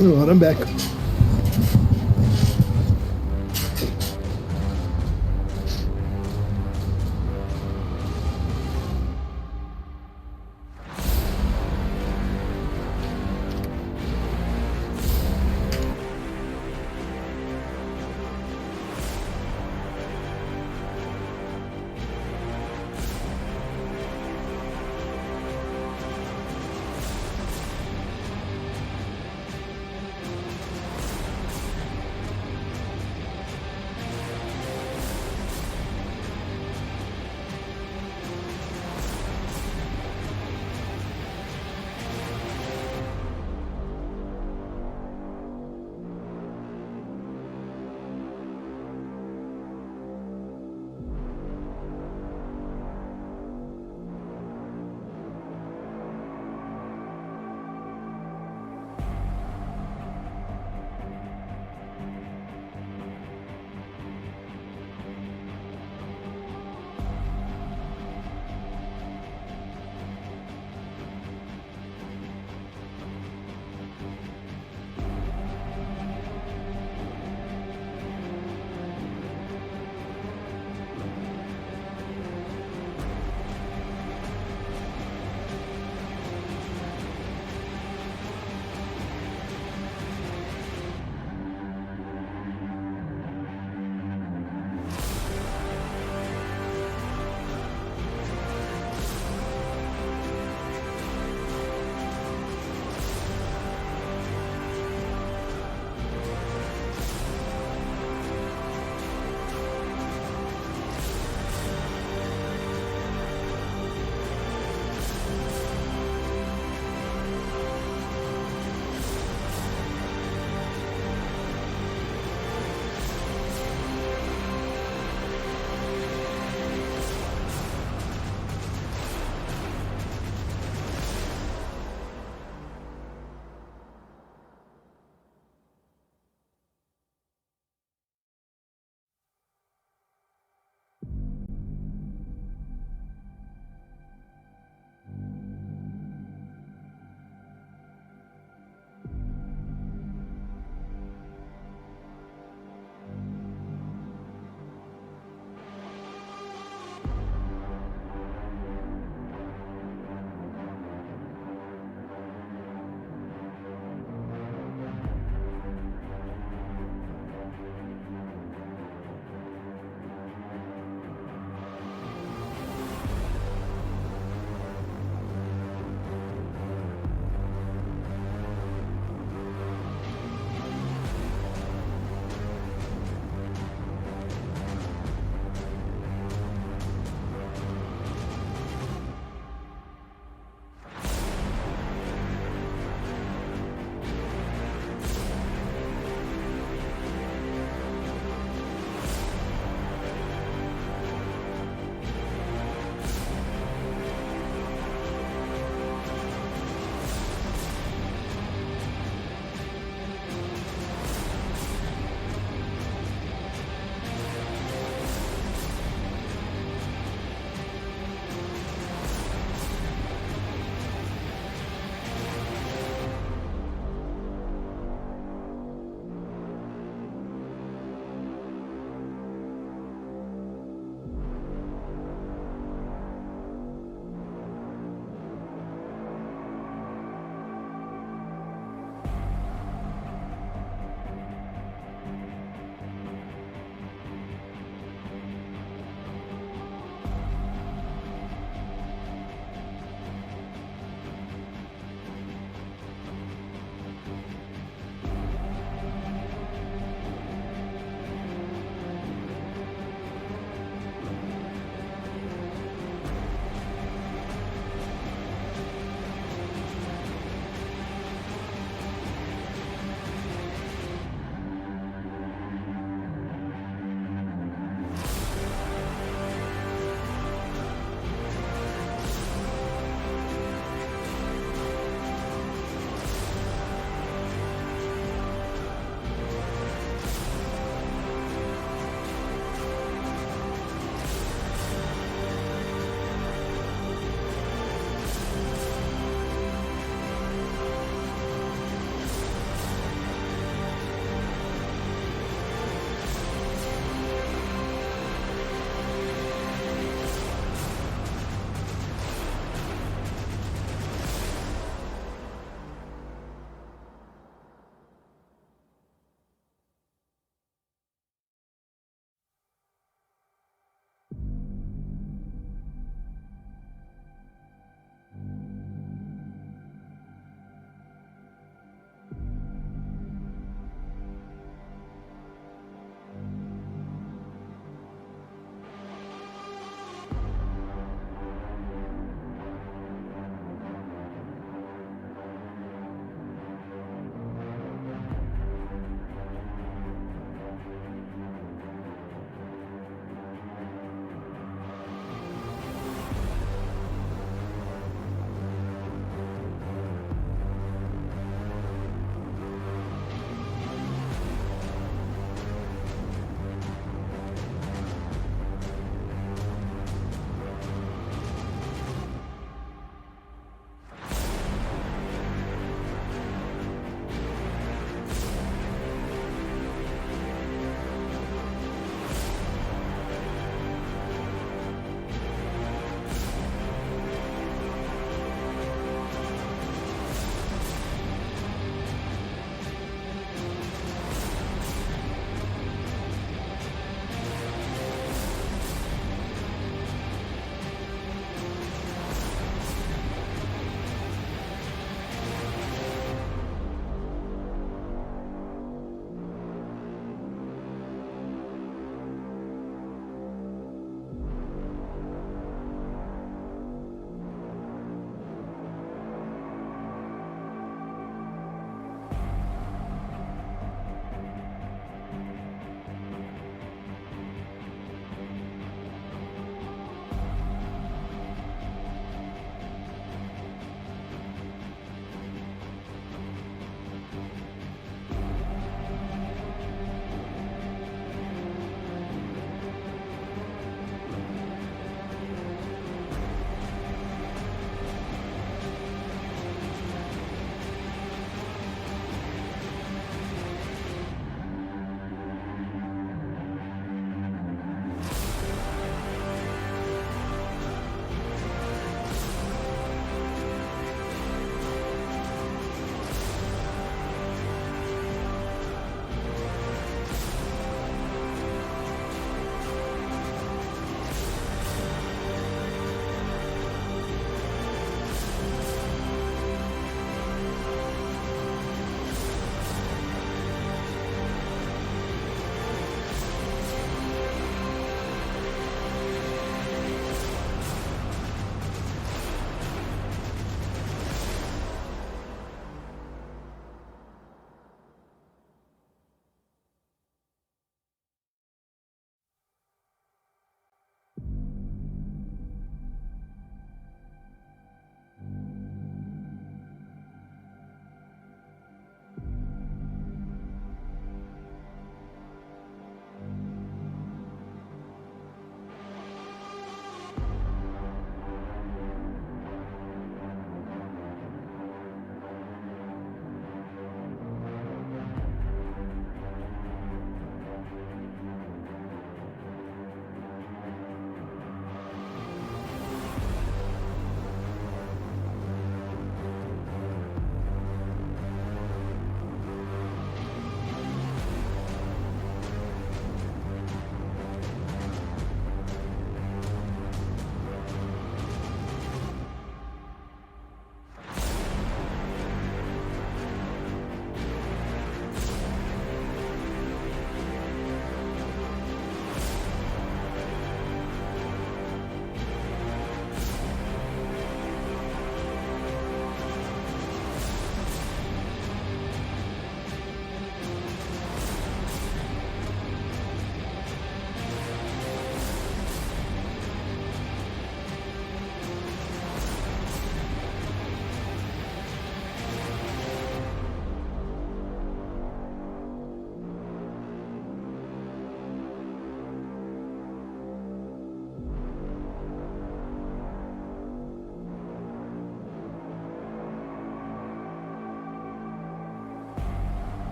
Alright, I'm back.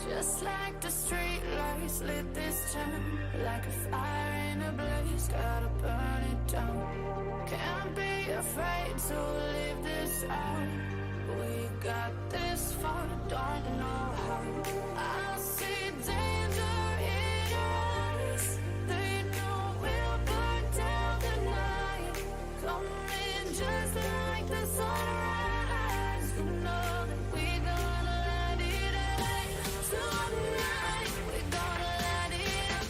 Just like the street lights lit this town, like a fire in a blaze, gotta burn it down. Can't be afraid to leave this out. We got this far, don't know how. I see danger in your eyes. They know we'll burn down the night. Coming just like the sunrise. You know that we gonna let it out. Tonight, we gonna let it out.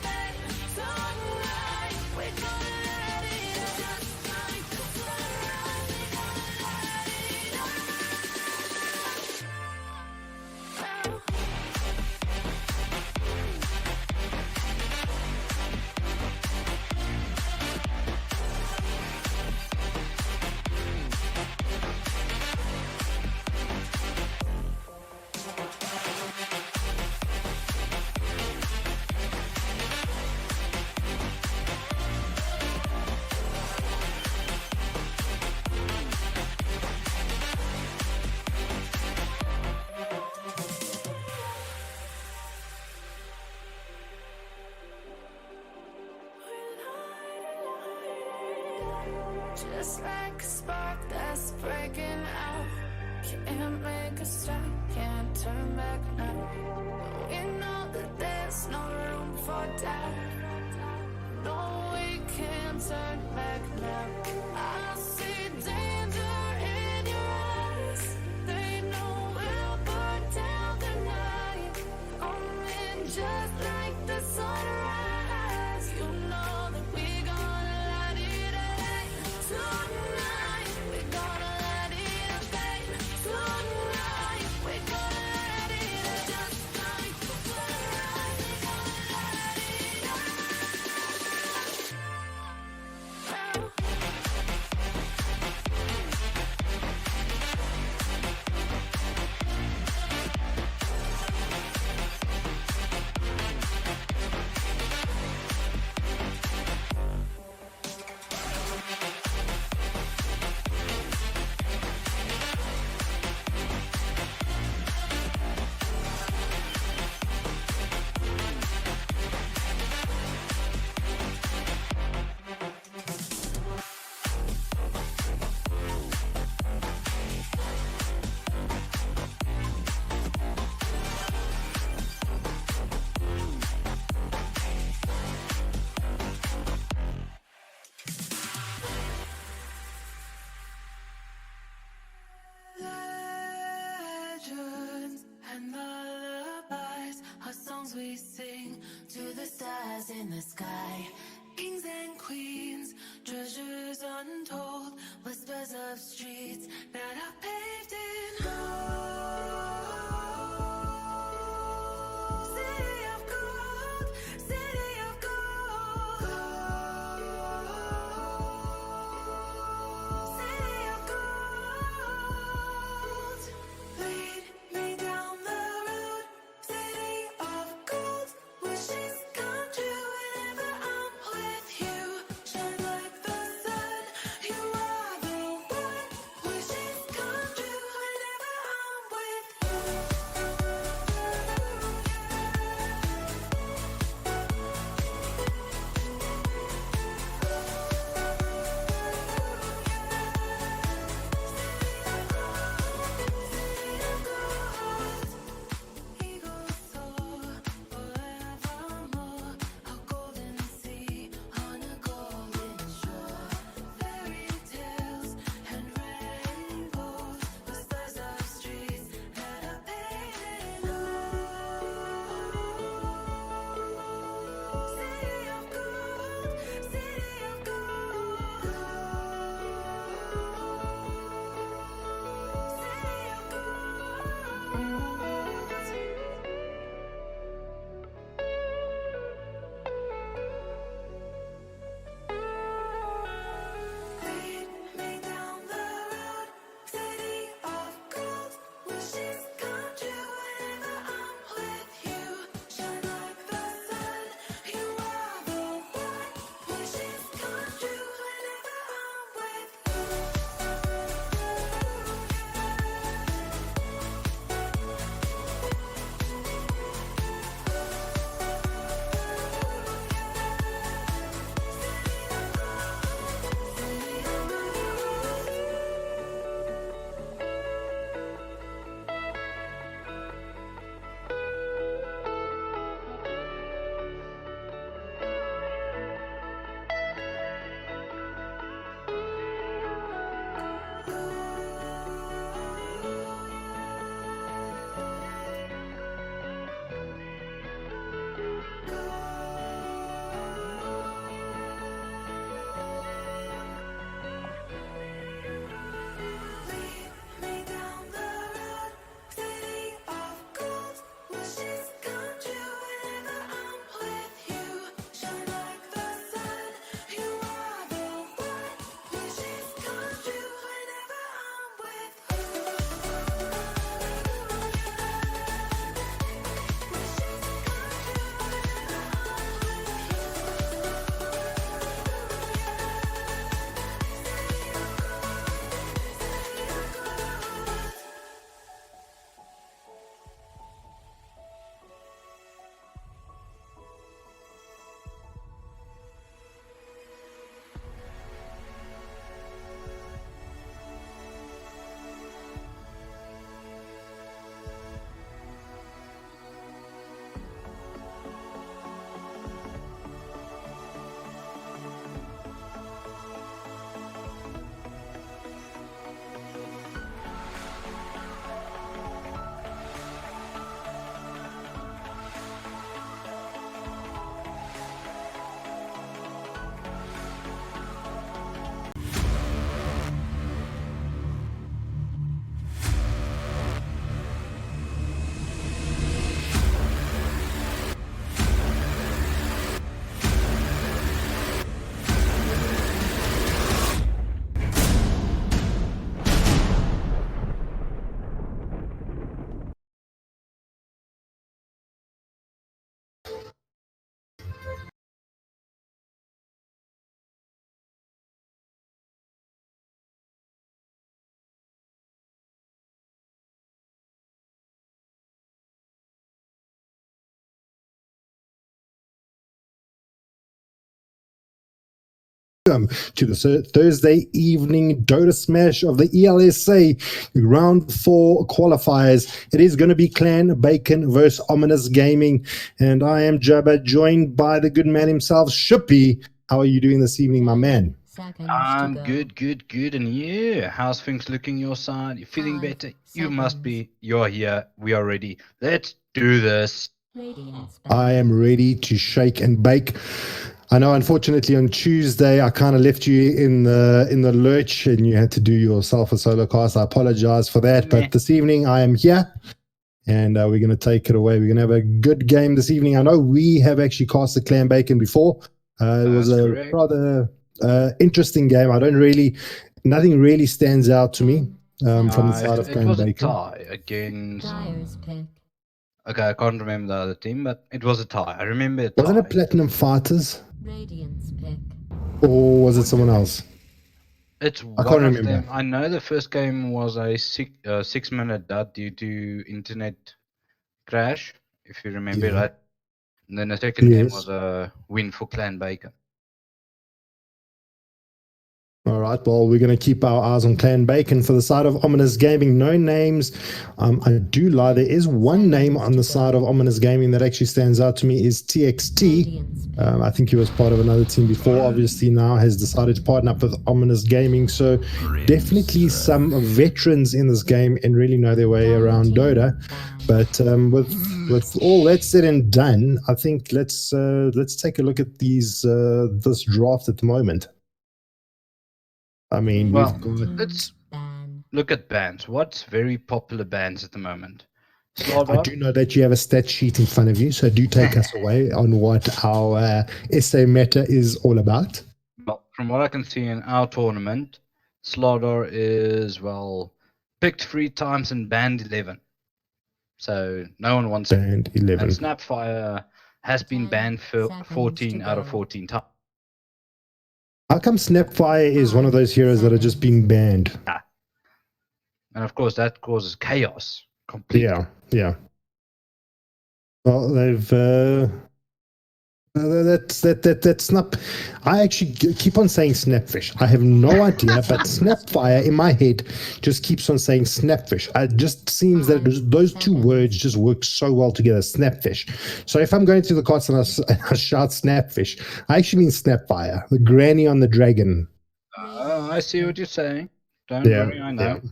Tonight, we gonna let it out. Just like the sunrise, we gonna let it out. Just like a spark that's breaking out. Can't make a stop, can't turn back now. We know that there's no room for doubt. No, we can't turn back now. I see danger in your eyes. They know we'll burn down the night. Coming just like the sunrise. You know that we gonna let it out. Tonight, we gonna let it out. Tonight, we gonna let it out. Just like the sunrise, we gonna let it out. sing to the stars in the sky. Kings and queens, treasures untold, whispers of streets that are paved in gold. City of gold, city of gold, city of gold. Lead me down the road, city of gold. Wishes come true whenever I'm with you. Shine like the sun, you are the one. Wishes come true whenever I'm with you. Eagles soar forevermore, a golden sea on a golden shore. Fairy tales and rainbows, the stars of streets that are painted gold. City of gold, city of gold, city of Lead me down the road, city of gold. Wishes come true whenever I'm with you. Shine like the sun, you are the one. Wishes come true whenever I'm with you. Lead me down the road, city of gold. Wishes come true whenever I'm with you. Shine like the sun, you are the one. Wishes come true whenever I'm with you. Welcome to the Thursday evening Dota Smash of the ELSA Round 4 qualifiers. It is going to be Clan Bacon versus Ominous Gaming, and I am Jabba, joined by the good man himself, Shippy. How are you doing this evening, my man? I'm good. And you? How's things looking your side? You feeling better? You must be. You're here. We are ready. Let's do this. I am ready to shake and bake. I know, unfortunately, on Tuesday I kind of left you in the lurch, and you had to do yourself a solo cast. I apologize for that, but this evening I am here, and we're going to take it away. We're going to have a good game this evening. I know we have actually cast the Clan Bacon before. It was a rather interesting game. Nothing really stands out to me from the side of Clan Bacon. It was a tie against. Okay, I can't remember the other team, but it was a tie. I remember a tie. Wasn't it Platinum Fighters? Or was it someone else? It's I can't remember. Them. I know the first game was a 6-minute dud due to internet crash, if you remember that. And then the second game was a win for Clan Bacon. All right, well, we're going to keep our eyes on Clan Bacon. For the side of Ominous Gaming, no names. I do lie. There is one name on the side of Ominous Gaming that actually stands out to me is TXT. I think he was part of another team before. Obviously now has decided to partner up with Ominous Gaming. So definitely some veterans in this game and really know their way around Dota. But with all that said and done, I think let's take a look at this draft at the moment. I mean, let's look at bands. What's very popular bands at the moment? I do know that you have a stat sheet in front of you, so do take us away on what our SA meta is all about. Well, from what I can see in our tournament, Slardar is, picked 3 times and banned 11. So no one wants banned 11. And Snapfire has been banned for 14 out of 14 times. How come Snapfire is one of those heroes that are just being banned? And of course, that causes chaos completely. Yeah. Well, they've that's not. I actually keep on saying Snapfish. I have no idea, but Snapfire in my head just keeps on saying Snapfish. It just seems that those two words just work so well together. Snapfish. So if I'm going through the cards and I shout Snapfish, I actually mean Snapfire, the granny on the dragon. I see what you're saying. Don't worry, I know.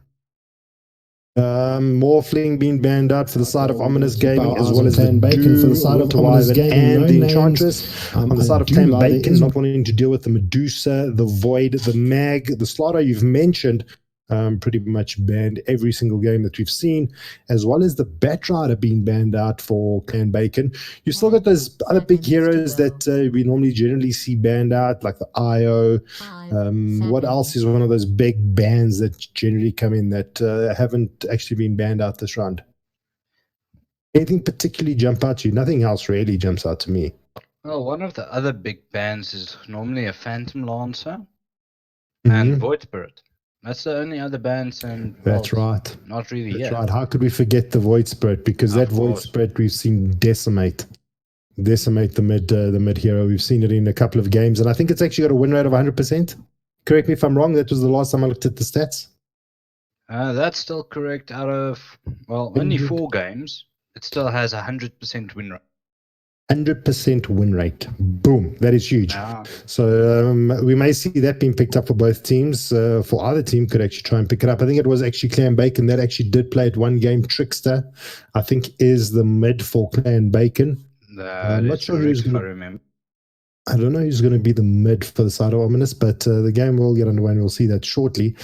Morphling being banned out for the side of Ominous Gaming, as well as Clan Bacon for the side of Ominous Gaming and the Enchantress. On the side of Clan Bacon, not wanting to deal with the Medusa, the Void, the Mag, the Slaughter you've mentioned, pretty much banned every single game that we've seen, as well as the Batrider being banned out for Clan Bacon. You still got those other big heroes that we normally generally see banned out, like the IO. What else is one of those big bans that generally come in that haven't actually been banned out this round? Anything particularly jump out to you? Nothing else really jumps out to me. Well, one of the other big bans is normally a Phantom Lancer and Void Spirit. That's the only other bands, and that's right. Not really. That's right. How could we forget the Void Spirit? Because that Void Spirit we've seen decimate the mid hero. We've seen it in a couple of games, and I think it's actually got a win rate of 100%. Correct me if I'm wrong. That was the last time I looked at the stats. That's still correct. Out of only 4 games, it still has 100% win rate. 100% win rate. Boom. That is huge. So we may see that being picked up for both teams. For either team could actually try and pick it up. I think it was actually Clan Bacon that actually did play it one game. Trickster, I think, is the mid for Clan Bacon. I'm not sure who's going to remember. I don't know who's going to be the mid for the side of Ominous, but the game will get underway and we'll see that shortly.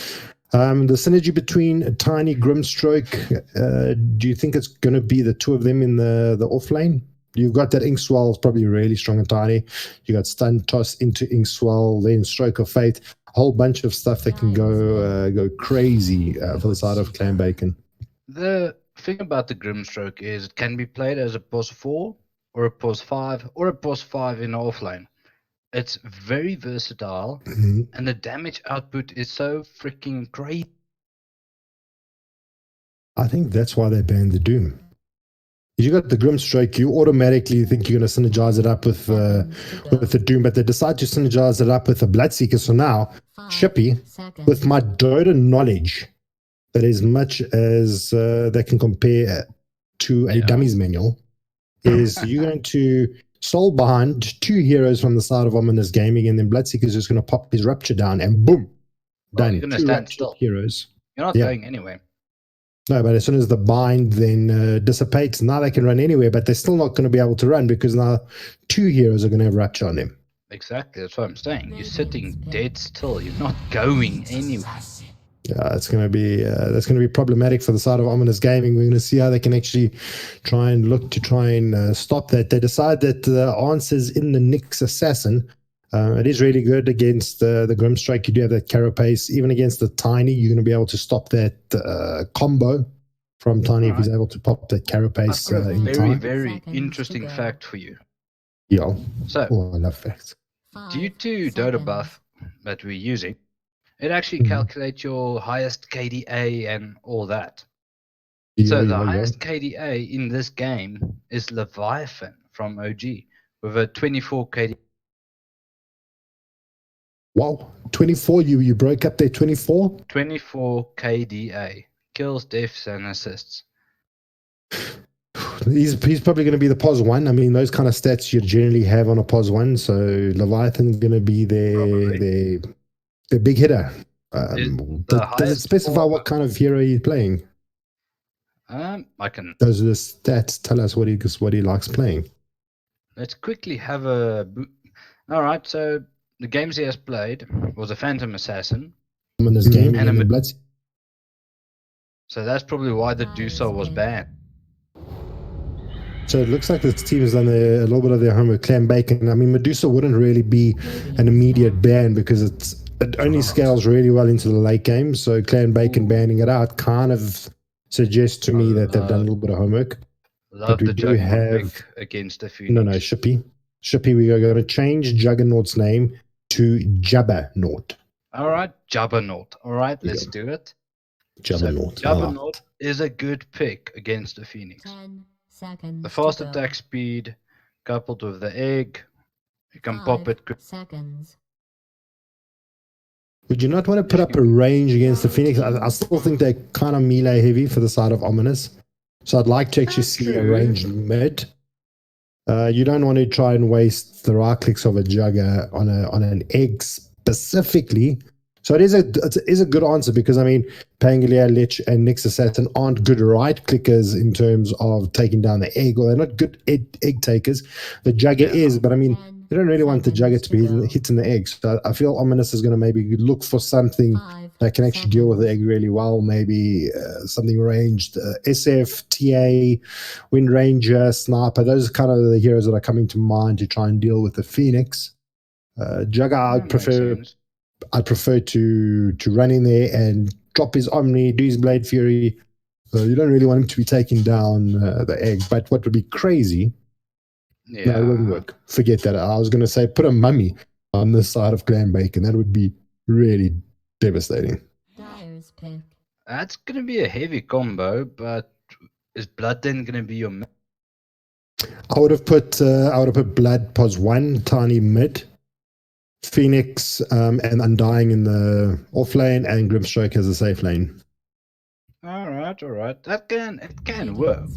The synergy between Tiny, Grimstroke, do you think it's going to be the two of them in the off lane? You've got that Inkswell, probably really strong and tiny. You got Stun Toss into Inkswell, then Stroke of Fate. A whole bunch of stuff that can go crazy for the side of Clan Bacon. The thing about the Grimstroke is it can be played as a pos 4 or a pos 5 or a pos 5 in offlane. It's very versatile, and the damage output is so freaking crazy. I think that's why they banned the Doom. You got the Grimstroke, you automatically think you're going to synergize it up with the Doom, but they decide to synergize it up with the Bloodseeker. So now, Shippy, with my Dota knowledge, that as much as they can compare to a dummies manual, is you're going to stall behind 2 heroes from the side of Ominous Gaming, and then Bloodseeker is just going to pop his Rupture down, and boom, done. You're going to stand still. Heroes. You're not going anywhere. No, but as soon as the bind then dissipates, now they can run anywhere, but they're still not going to be able to run because now 2 heroes are going to have Ratcha on them. Exactly, that's what I'm saying. You're sitting dead still. You're not going anywhere. Yeah, that's going to be problematic for the side of Ominous Gaming. We're going to see how they can actually try and stop that. They decide that the answer's in the Nyx Assassin. It is really good against the Grimstrike. You do have that carapace. Even against the Tiny, you're going to be able to stop that combo from Tiny if he's able to pop that I've carapace got a in very, time. very interesting fact for you. Yeah. So, Oh, I love facts. due to Dota buff that we're using, it actually Mhm. calculates your highest KDA and all that. Yeah, So the yeah, yeah. highest KDA in this game is Leviathan from OG with a 24 KDA. Wow, 24. You broke up there. 24. 24 KDA. Kills, deaths, and assists. He's probably going to be the POS 1. I mean, those kind of stats you generally have on a POS 1. So Leviathan's going to be their big hitter. Does it specify what kind of hero he's playing? I can. Does the stats tell us what he likes playing? Let's quickly have a. All right, so the games he has played was a Phantom Assassin. Ominous Gaming And and the Bloods. So that's probably why the Dusa was banned. So it looks like this team has done a little bit of their homework. Clan Bacon. I mean, Medusa wouldn't really be an immediate ban because it only scales really well into the late game. So Clan Bacon banning it out kind of suggests to me that they've done a little bit of homework. Love But we the do Juggernaut have pick against the Phoenix. no Shippy. Shippy, we are going to change Juggernaut's name to Jabbernaut. All right, Jabbernaut. All right, let's do it. Jabbernaut. So, Jabbernaut is a good pick against the Phoenix. 10 seconds. The fast to go. attack speed coupled with the egg, you can 5 pop it. seconds. Would you not want to put up a range against the Phoenix? I still think they're kind of melee heavy for the side of Ominous. So I'd like to actually see a ranged mid. You don't want to try and waste the right clicks of a Jugger on an egg specifically. So it is a good answer because, I mean, Pangolier, Lich, and Nyx Assassin aren't good right clickers in terms of taking down the egg, or they're not good egg takers. The Jugger is, but I mean, you don't really want the Jugger to be hitting the egg. So I feel Ominous is going to maybe look for something that can actually deal with the egg really well. Maybe something ranged, SF, TA, Wind Ranger, Sniper. Those are kind of the heroes that are coming to mind to try and deal with the Phoenix. Jugger, I'd prefer to run in there and drop his Omni, do his Blade Fury. So you don't really want him to be taking down the egg. But what would be crazy? No, it wouldn't work. Forget that. I was going to say put a mummy on this side of Clan Bacon. That would be really devastating. Dyer's pick. That's going to be a heavy combo, but is Blood then going to be your mid? I would have put Blood POS 1, Tiny mid, Phoenix and Undying in the off lane, and Grimstroke as a safe lane. All right. It can work,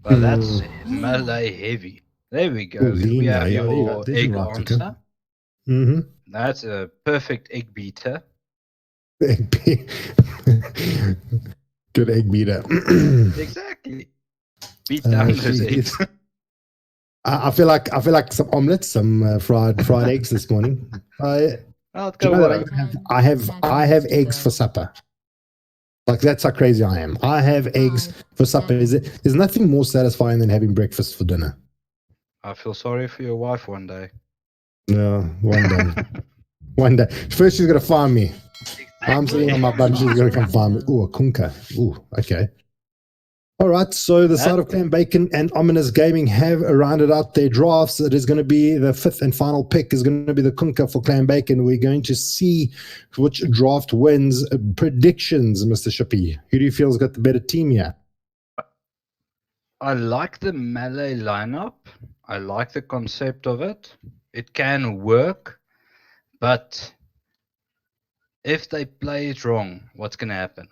but that's melee heavy. There we go. We have your egg answer. Mm-hmm. That's a perfect egg beater. Good egg beater. Exactly. Beat down those eggs. I feel like some omelets, some fried eggs this morning. I have eggs for supper. Like, that's how crazy I am. I have eggs for supper. There's nothing more satisfying than having breakfast for dinner. I feel sorry for your wife one day. No, one day. One day. First, she's gonna find me. I'm sitting on my bum. She's gonna come find me. Ooh, a kunka. Ooh, okay. All right, so the side of Clan Bacon and Ominous Gaming have rounded out their drafts. It is going to be the fifth and final pick is going to be the Kunka for Clan Bacon. We're going to see which draft wins. Predictions, Mr. Shippy. Who do you feel has got the better team here? I like the melee lineup. I like the concept of it. It can work, but if they play it wrong, what's going to happen?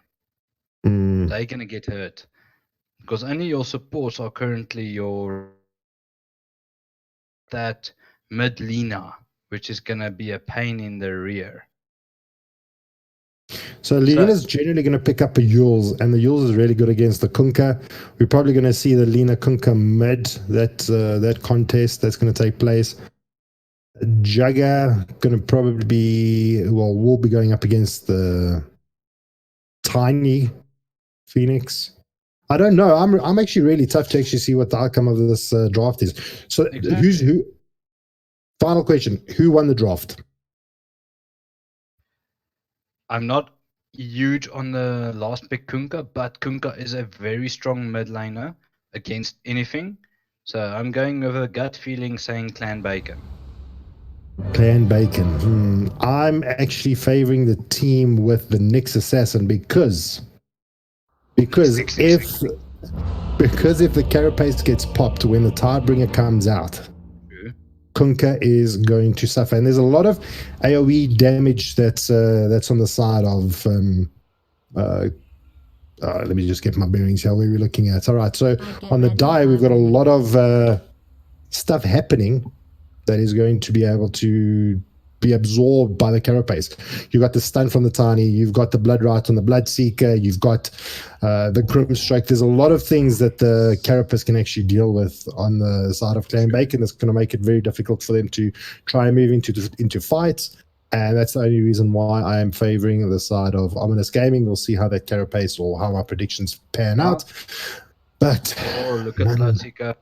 They're going to get hurt. Because only your supports are currently your that mid Lina, which is gonna be a pain in the rear. So Lena's generally going to pick up a Yules, and the Yules is really good against the Kunkka. We're probably going to see the Lena Kunkka mid, that contest that's going to take place. Jagger going to probably be, well, we'll be going up against the Tiny Phoenix. I don't know. I'm actually really tough to actually see what the outcome of this draft is. So Exactly. who? Final question: who won the draft? I'm not huge on the last pick Kunkka, but Kunkka is a very strong mid laner against anything. So I'm going with a gut feeling saying Clan Bacon. Clan Bacon. I'm actually favoring the team with the Nyx Assassin because if the Carapace gets popped when the Tidebringer comes out, Kunkka is going to suffer, and there's a lot of AOE damage that's on the side of. Let me just get my bearings here. Where we're looking at. All right, so on the die, we've got a lot of stuff happening that is going to be able to be absorbed by the Carapace. You've got the stun from the Tiny, you've got the Blood Right on the Bloodseeker, you've got the Grimstrike. There's a lot of things that the Carapace can actually deal with on the side of Clan Bacon that's going to make it very difficult for them to try and move into fights. And that's the only reason why I am favoring the side of Ominous Gaming. We'll see how that Carapace or how my predictions pan out. But look at Bloodseeker.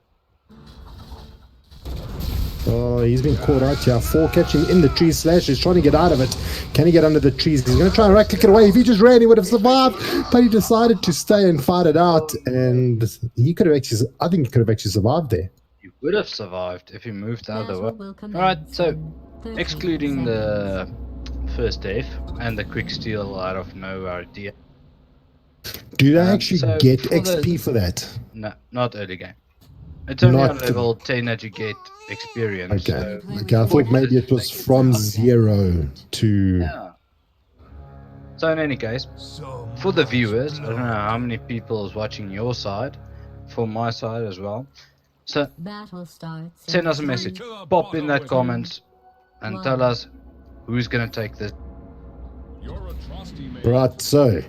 Oh, he's been caught out here. 4 catching in the tree slash. He's trying to get out of it. Can he get under the trees? He's going to try and right click it away. If he just ran, he would have survived. But he decided to stay and fight it out. And he could have actually, I think he could have actually survived there. You would have survived if you moved out of the way. Alright, so excluding the first death and the quick steal out of no idea. Do they actually get XP for that? No, not early game. It's only Not on level 10 that you get experience. Okay. So Okay, I thought maybe it was from 0 to. yeah. So in any case, for the viewers, I don't know how many people is watching your side, for my side as well. So Battle starts. send us a message, pop in that comments, and tell us who's gonna take this. Right, so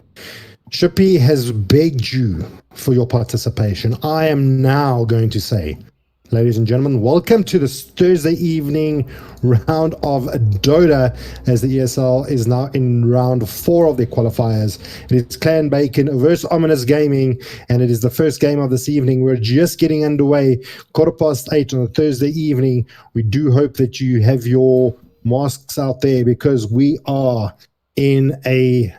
Shippy has begged you for your participation. I am now going to say, ladies and gentlemen, welcome to this Thursday evening round of Dota, as the ESL is now in round 4 of their qualifiers. It is Clan Bacon versus Ominous Gaming, and it is the first game of this evening. We're just getting underway, 8:15 on a Thursday evening. We do hope that you have your masks out there, because we are in a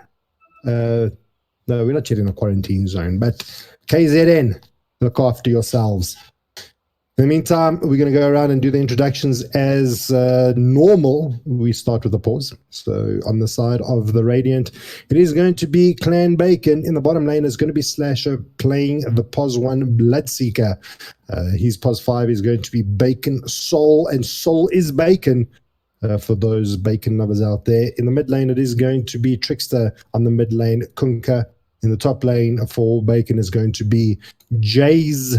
no, we're not yet in a quarantine zone, but KZN, look after yourselves. In the meantime, we're going to go around and do the introductions as normal. We start with a pause. So on the side of the Radiant, it is going to be Clan Bacon. In the bottom lane is going to be Slasher playing the POS 1 Bloodseeker. His POS 5 is going to be Bacon Soul, and Soul is Bacon. For those Bacon lovers out there. In the mid lane, it is going to be Trickster. On the mid lane, Kunkka. In the top lane for Bacon is going to be Jay's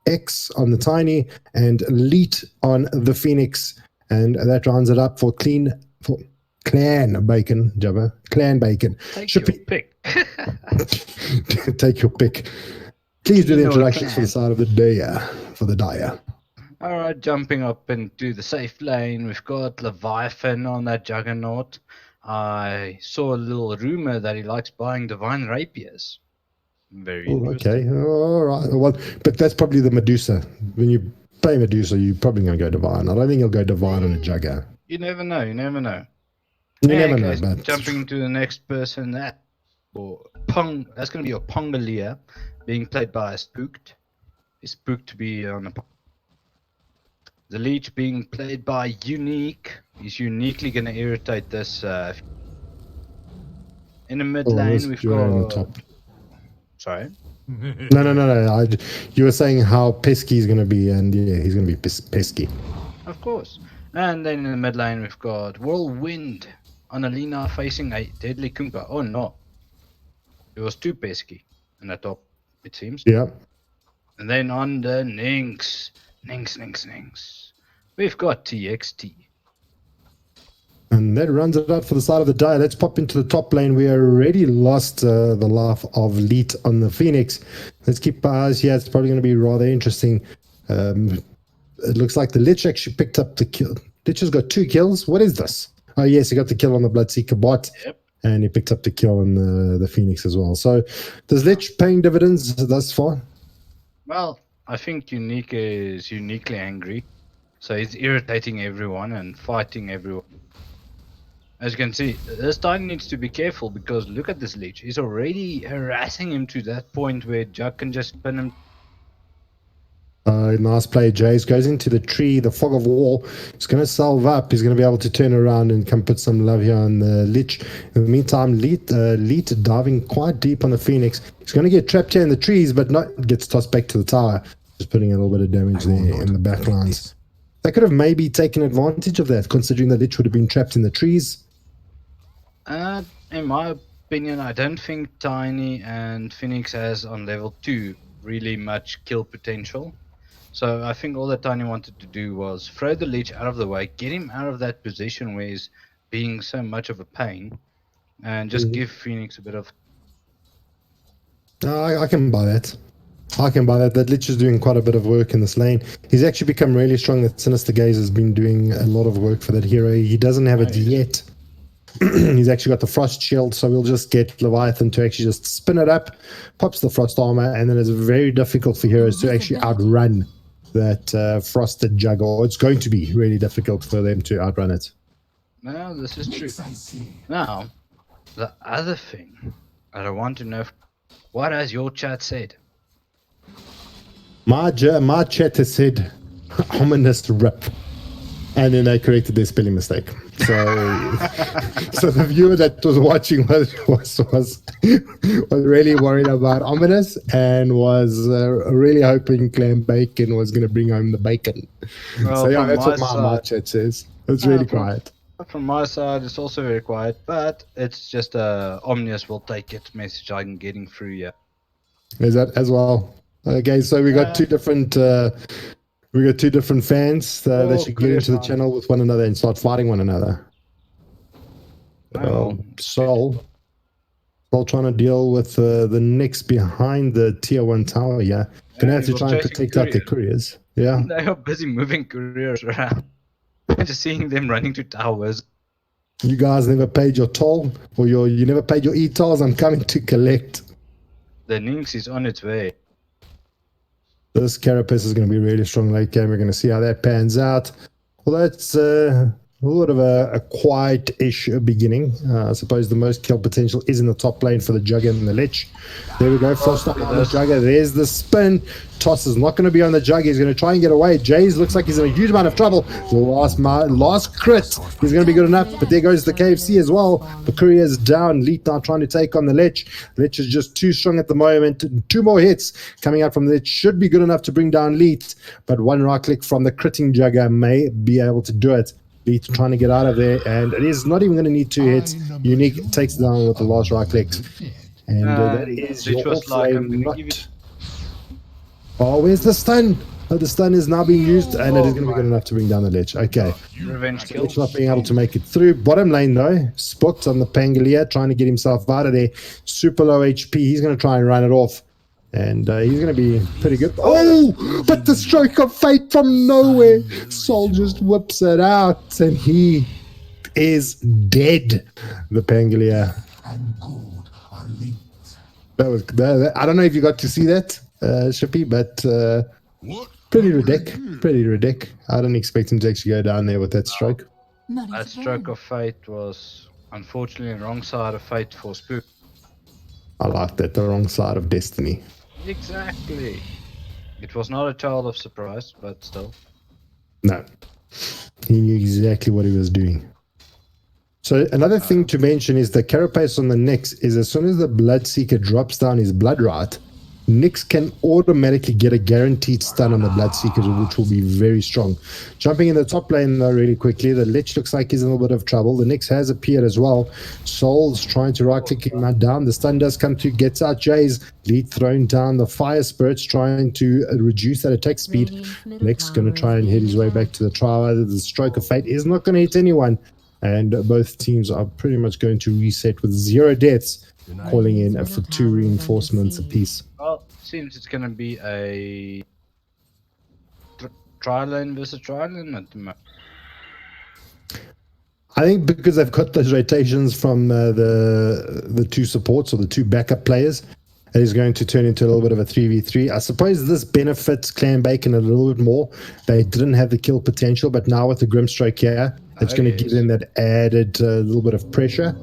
X on the Tiny, and Elite on the Phoenix. And that rounds it up for Clan Bacon, Jabba. Clan Bacon. Take your pick. Take your pick. Please do the introductions for the side of the day, for the Daya. Alright, jumping up into the safe lane, we've got Leviathan on that Juggernaut. I saw a little rumor that he likes buying divine rapiers. Very interesting. Okay, all right. Well, but that's probably the Medusa. When you play Medusa, you're probably going to go divine. I don't think he'll go divine on a Jugger. You never know, you never know. You never know, but jumping to the next person, that's going to be a Pongolier, being played by a Spooked. He's Spooked to be on a... The Leech being played by Unique. He's uniquely going to irritate this. In the mid lane, we've got... Top. Sorry? No. You were saying how pesky he's going to be, and yeah, he's going to be pesky. Of course. And then in the mid lane, we've got Whirlwind on Alina facing a Deadly Kunkka. Oh no. It was too pesky in the top, it seems. Yeah. And then on the Ninx. We've got TXT. And that runs it out for the side of the die. Let's pop into the top lane. We already lost the life of Leet on the Phoenix. Let's keep our eyes here. It's probably going to be rather interesting. It looks like the Lich actually picked up the kill. Lich has got 2 kills. What is this? Oh, yes, he got the kill on the Bloodseeker bot. Yep. And he picked up the kill on the Phoenix as well. So does Lich paying dividends thus far? Well, I think Unique is uniquely angry. So he's irritating everyone and fighting everyone. As you can see, this Tiny needs to be careful because look at this Lich. He's already harassing him to that point where Jack can just pin him. Nice play, Jace. Goes into the tree, the fog of war. He's going to salve up. He's going to be able to turn around and come put some love here on the Lich. In the meantime, Leet diving quite deep on the Phoenix. He's going to get trapped here in the trees, but not gets tossed back to the tower. Just putting a little bit of damage there in the back lines. They could have maybe taken advantage of that, considering the Lich would have been trapped in the trees. In my opinion, I don't think Tiny and Phoenix has on level 2 really much kill potential. So I think all that Tiny wanted to do was throw the Lich out of the way, get him out of that position where he's being so much of a pain, and just give Phoenix a bit of... I can buy that. I can buy that. That Lich is doing quite a bit of work in this lane. He's actually become really strong. That Sinister Gaze has been doing a lot of work for that hero. He doesn't have it yet. He's actually got the Frost Shield, so we'll just get Leviathan to actually just spin it up, pops the Frost Armor, and then it's very difficult for heroes to actually outrun that Frosted Juggle. It's going to be really difficult for them to outrun it. No, this is true. Now, the other thing that I want to know, what has your chat said? My chat has said ominous rip, and then they corrected their spelling mistake. So, so the viewer that was watching was really worried about ominous and was really hoping Clam Bacon was going to bring home the bacon. Well, so yeah, that's what my my side, chat says. It's really quiet. From my side, it's also very quiet, but it's just a ominous will take it message I'm getting through here. Is that as well? Okay, so we got two different. We got 2 different fans that should get into the channel with one another and start fighting one another. Soul trying to deal with the Knicks behind the tier 1 tower. Yeah, gonna have to try and protect out the couriers. Yeah, they are busy moving couriers around. Just seeing them running to towers. You guys never paid your toll, or you never paid your e-tolls. I'm coming to collect. The Lynx is on its way. This Carapace is going to be really strong late game. We're going to see how that pans out. Well, that's a little bit of a quiet-ish beginning. I suppose the most kill potential is in the top lane for the Jugger and the Lich. There we go. Frost on the Jugger. There's the spin. Toss is not going to be on the Jugger. He's going to try and get away. Jays looks like he's in a huge amount of trouble. The last crit is going to be good enough, but there goes the KFC as well. The courier's down. Leet now trying to take on the Lich. Lich is just too strong at the moment. 2 more hits coming out from the Lich should be good enough to bring down Leet, but 1 right click from the critting Jugger may be able to do it. Leet trying to get out of there, and it is not even going to need 2 hits. Unique takes it down with the last right clicks. And that is your offlane. Oh, where's the stun? Oh, the stun is now being used, and it is going to be good enough to bring down the Lich. Okay. Revenge kill. Lich not being able to make it through. Bottom lane, though. Spooked on the Pangolier, trying to get himself out of there. Super low HP. He's going to try and run it off. And he's going to be pretty good. Oh, but the stroke of fate from nowhere. Sol just whips it out, and he is dead. The Pangolier. That was. I don't know if you got to see that, Shippy, but pretty ridiculous. I didn't expect him to actually go down there with that stroke. That stroke of fate was unfortunately the wrong side of fate for Spook. I like that. The wrong side of destiny. Exactly. It was not a child of surprise, but still. No. He knew exactly what he was doing. So another thing to mention is the Carapace on the Nyx is as soon as the Bloodseeker drops down his blood right, Nyx can automatically get a guaranteed stun on the Bloodseeker, which will be very strong. Jumping in the top lane though really quickly, the Lich looks like he's in a little bit of trouble. The Nyx has appeared as well. Soul's trying to right click him down. The stun does come through, gets out Jays. Lead thrown down. The Fire Spirit's trying to reduce that attack speed. Nyx going to try and hit his way back to the tower. The stroke of fate is not going to hit anyone. And both teams are pretty much going to reset with 0 deaths, calling in for 2 reinforcements apiece. Well, seems it's gonna be a trial lane versus trial lane at the moment. I think because they've got those rotations from the 2 supports or the 2 backup players, it is going to turn into a little bit of a 3v3. I suppose this benefits Clan Bacon a little bit more. They didn't have the kill potential, but now with the Grimstroke here, it's going to give them that added little bit of pressure.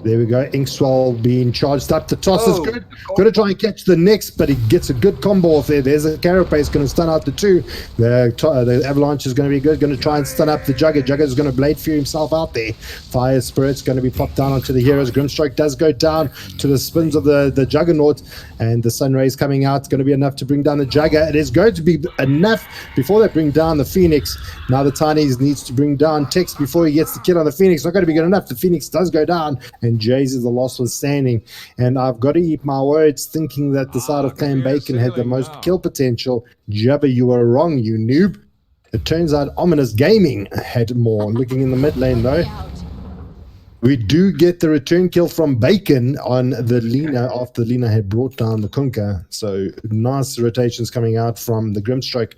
There we go. Inkswell being charged up. The toss is good. Going to try and catch the next, but he gets a good combo off there. There's a Carapace going to stun out the 2. The Avalanche is going to be good. Going to try and stun up the Jugger. Jugger is going to blade fear himself out there. Fire Spirit's going to be popped down onto the heroes. Grimstroke does go down to the spins of the Juggernaut, and the Sun Rays coming out. It's going to be enough to bring down the Jugger. It is going to be enough before they bring down the Phoenix. Now the Tinies needs to bring down Tex before he gets the kill on the Phoenix. Not going to be good enough. The Phoenix does go down, and Jays is the last one standing. And I've got to eat my words, thinking that the side of Clan Bacon had the most kill potential. Jabba, you were wrong, you noob. It turns out Ominous Gaming had more. Looking in the mid lane though, we do get the return kill from Bacon on the Lina after Lina had brought down the Kunkka. So nice rotations coming out from the Grimstroke.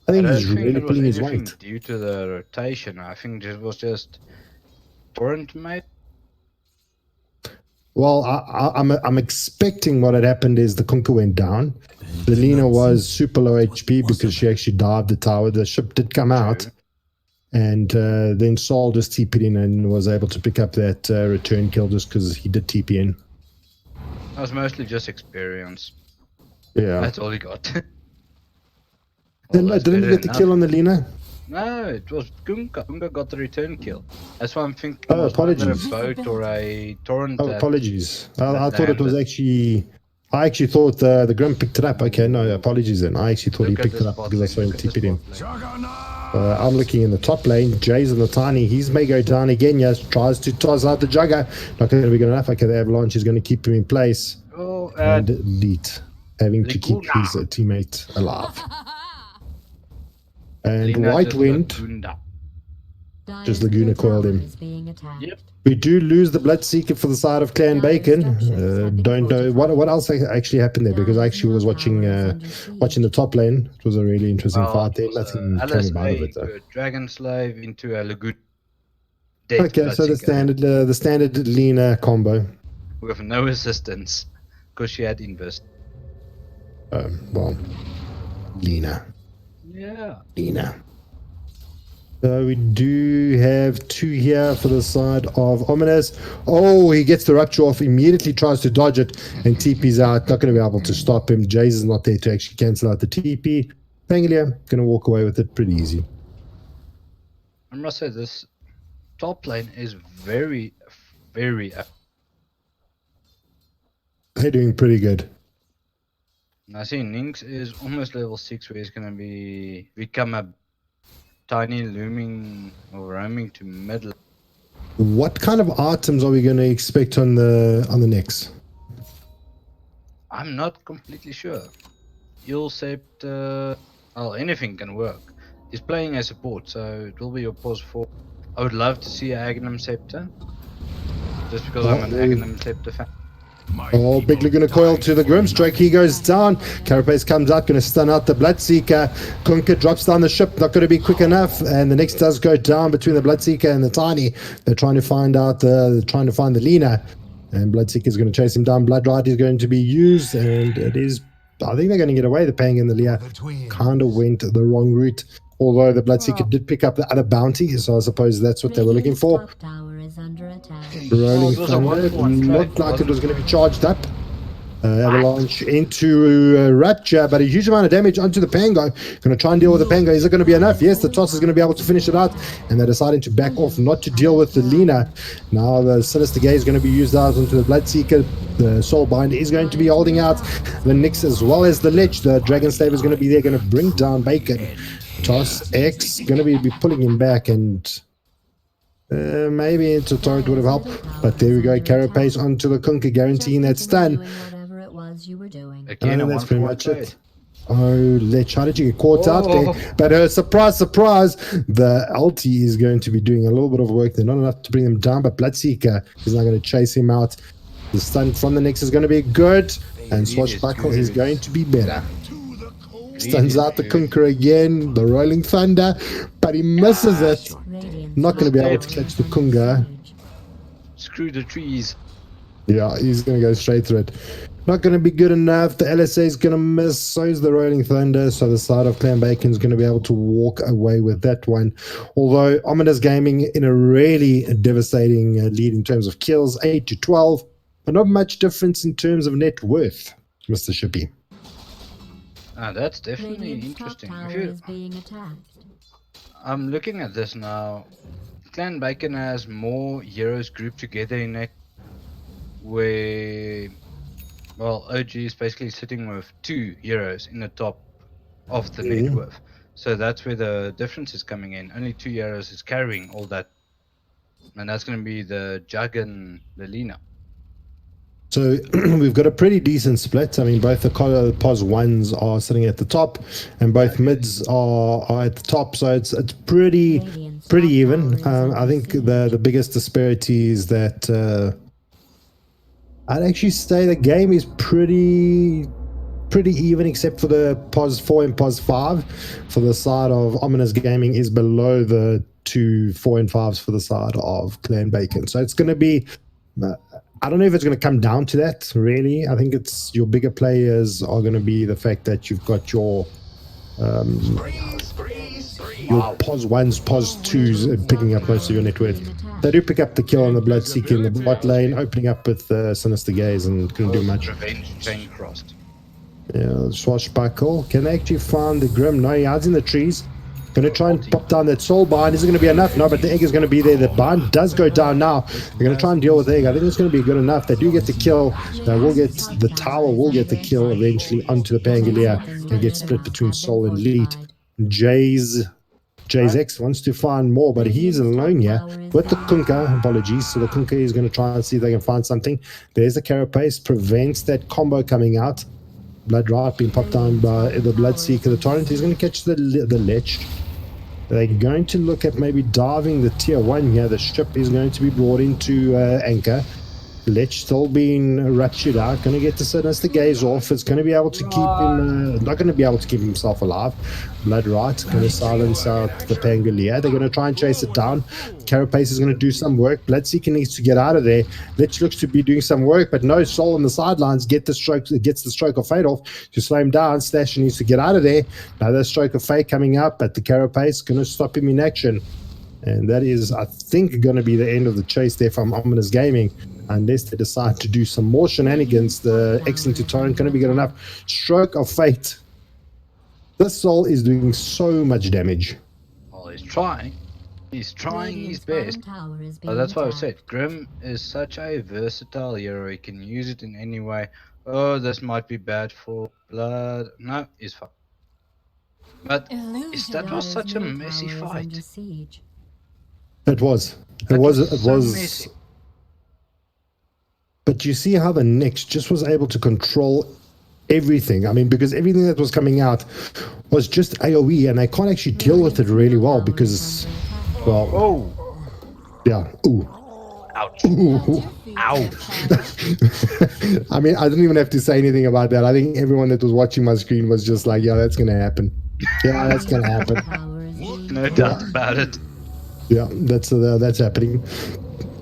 I think he's really pulling his weight. Due to the rotation, I think it was just torrent mate. Well, I'm expecting what had happened is the Kunkka went down. The Lina was super low HP because she actually dived the tower. The ship did come out, and then Saul just TP'd in and was able to pick up that return kill just because he did TP in. That was mostly just experience. Yeah. That's all he got. Didn't he get the kill on the Lina? No, it was Kunkka. Kunkka got the return kill. That's why I'm thinking. Oh, apologies. A boat or a torrent. Oh, apologies. I thought it was actually. I actually thought the Grim picked it up. Okay, no, apologies then. I actually thought he picked it up because I saw him TP in. I'm looking in the top lane. Jay's in the Tiny. He's may go down again. Yes, tries to toss out the Jugger. Not going to be good enough. Okay, the Avalanche is going to keep him in place. Oh, and Elite having to keep his teammate alive. And Lina White Wind, just Laguna coiled him. Yep. We do lose the Bloodseeker for the side of Clan Bacon. Don't know what else actually happened there, because I actually was watching the top lane. It was a really interesting fight there. Nothing came about of it though. Dragon Slave into a Lagoon. Okay, so the standard Lina combo. With no assistance, because she had invest. Well, Lina. Yeah. Lina. So we do have 2 here for the side of Ominous. Oh, he gets the rupture off, immediately tries to dodge it, and TP's out. Not going to be able to stop him. Jays is not there to actually cancel out the TP. Panglia going to walk away with it pretty easy. I must say, this top lane is very, very. They're doing pretty good. I see Ninx is almost level 6, where he's going to become a tiny looming or roaming to middle. What kind of items are we going to expect on the next? I'm not completely sure. You'll accept, well, anything can work. He's playing as support, so it will be your pause 4. I would love to see an Agnum Scepter, just because I'm an Agnum Scepter fan. Oh, Big Laguna coil to the Grimstroke. He goes down. Carapace comes out, going to stun out the Bloodseeker. Kunkka drops down the ship, not going to be quick enough. And the next does go down between the Bloodseeker and the Tiny. They're trying to find the Lina. And Bloodseeker is going to chase him down. Blood Ride is going to be used, and it is. I think they're going to get away. The Pang and the Leah kind of went the wrong route. Although the Bloodseeker did pick up the other bounty, so I suppose that's what they were looking for. Rolling Thunder looked like it was going to be charged up. Avalanche into Rapture, but a huge amount of damage onto the Pango. Going to try and deal with the Pango. Is it going to be enough? Yes, the toss is going to be able to finish it out, and they're deciding to back off, not to deal with the Lina. Now the Sinister Gaze is going to be used out onto the Bloodseeker. The Soulbind is going to be holding out the Nyx as well as the Lich. The Dragon Slave is going to be there, going to bring down Bacon. Toss X going to be pulling him back, and maybe into turret would have helped, but there we go. Carapace onto the Kunkka, guaranteeing that stun. Again, that's pretty much it. Oh, Lich, how did you get caught out Oh. there? But surprise, surprise, the ulti is going to be doing a little bit of work there. Not enough to bring them down, but Bloodseeker is now going to chase him out. The stun from the Nyx is going to be good. And Swashbuckle is going to be better. Stuns out the Kunker again, the Rolling Thunder, but he misses it. Radiant's Not going to be able top to tower catch the is Kunga. under siege. Screw the trees. Yeah, he's going to go straight through it. Not going to be good enough. The LSA is going to miss. So is the Rolling Thunder. So the side of Clan Bacon is going to be able to walk away with that one. Although Ominous Gaming in a really devastating lead in terms of kills, 8-12, but not much difference in terms of net worth, Mr. Shippy. That's definitely Radiant's top interesting. tower If you, is being attacked. I'm looking at this now. Clan Bacon has more heroes grouped together in it, where, well, OG is basically sitting with 2 heroes in the top of the net worth. So that's where the difference is coming in. Only 2 heroes is carrying all that, and that's going to be the Jug and the Lina. So we've got a pretty decent split. I mean, both the POS ones are sitting at the top, and both mids are at the top. So it's pretty even. I think the biggest disparity is that I'd actually say the game is pretty even, except for the POS 4 and POS 5 for the side of Ominous Gaming is below the 2 4 and 5s for the side of Clan Bacon. So it's going to be. I don't know if it's going to come down to that, really. I think it's your bigger players are going to be the fact that you've got your POS 1s, POS 2s picking up most of your net worth. They do pick up the kill on the Bloodseeker in the bot lane, opening up with Sinister Gaze and couldn't do much. Revenge chain crossed. Yeah, Swashbuckle. Can they actually find the Grim? No, he hides in the trees. Going to try and pop down that soul bind. Is it going to be enough? No, but the egg is going to be there. The bind does go down now. They're going to try and deal with the egg. I think it's going to be good enough. They do get the kill. They will get the tower. Will get the kill eventually onto the Pangolier and get split between Soul and Lead. Jay's X wants to find more, but he is alone here with the Kunka. Apologies. So the Kunka is going to try and see if they can find something. There's the Carapace. Prevents that combo coming out. Blood Riot being popped down by the Bloodseeker. The Torrent is going to catch the Lich. They're going to look at maybe diving the tier 1 here. The ship is going to be brought into anchor. Lich still being ratcheted out. Going to get the Sinister Gaze off. It's going to be able to keep him... not going to be able to keep himself alive. Blood Right going to silence out the Pangolier. They're going to try and chase it down. Carapace is going to do some work. Bloodseeker needs to get out of there. Lich looks to be doing some work, but no, Soul on the sidelines gets the stroke of fate off to slow him down. Slash needs to get out of there. Another stroke of fate coming up, but the Carapace going to stop him in action. And that is, I think, going to be the end of the chase there from Ominous Gaming. Unless they decide to do some more shenanigans, the X into Torrent going to be good enough. Stroke of fate. This Soul is doing so much damage. Well, he's trying. He's trying his best. But that's why I said, Grim is such a versatile hero. He can use it in any way. Oh, this might be bad for Blood. No, he's fine. But that was such a messy fight. It was. It was messy. But you see how the Nyx just was able to control everything. I mean, because everything that was coming out was just AoE, and they can't actually deal with it really well because, well, yeah, ooh. Ouch. Ooh. Ow. I mean, I didn't even have to say anything about that. I think everyone that was watching my screen was just like, yeah, that's going to happen. Yeah, that's going to happen. No doubt about it. Yeah, that's happening.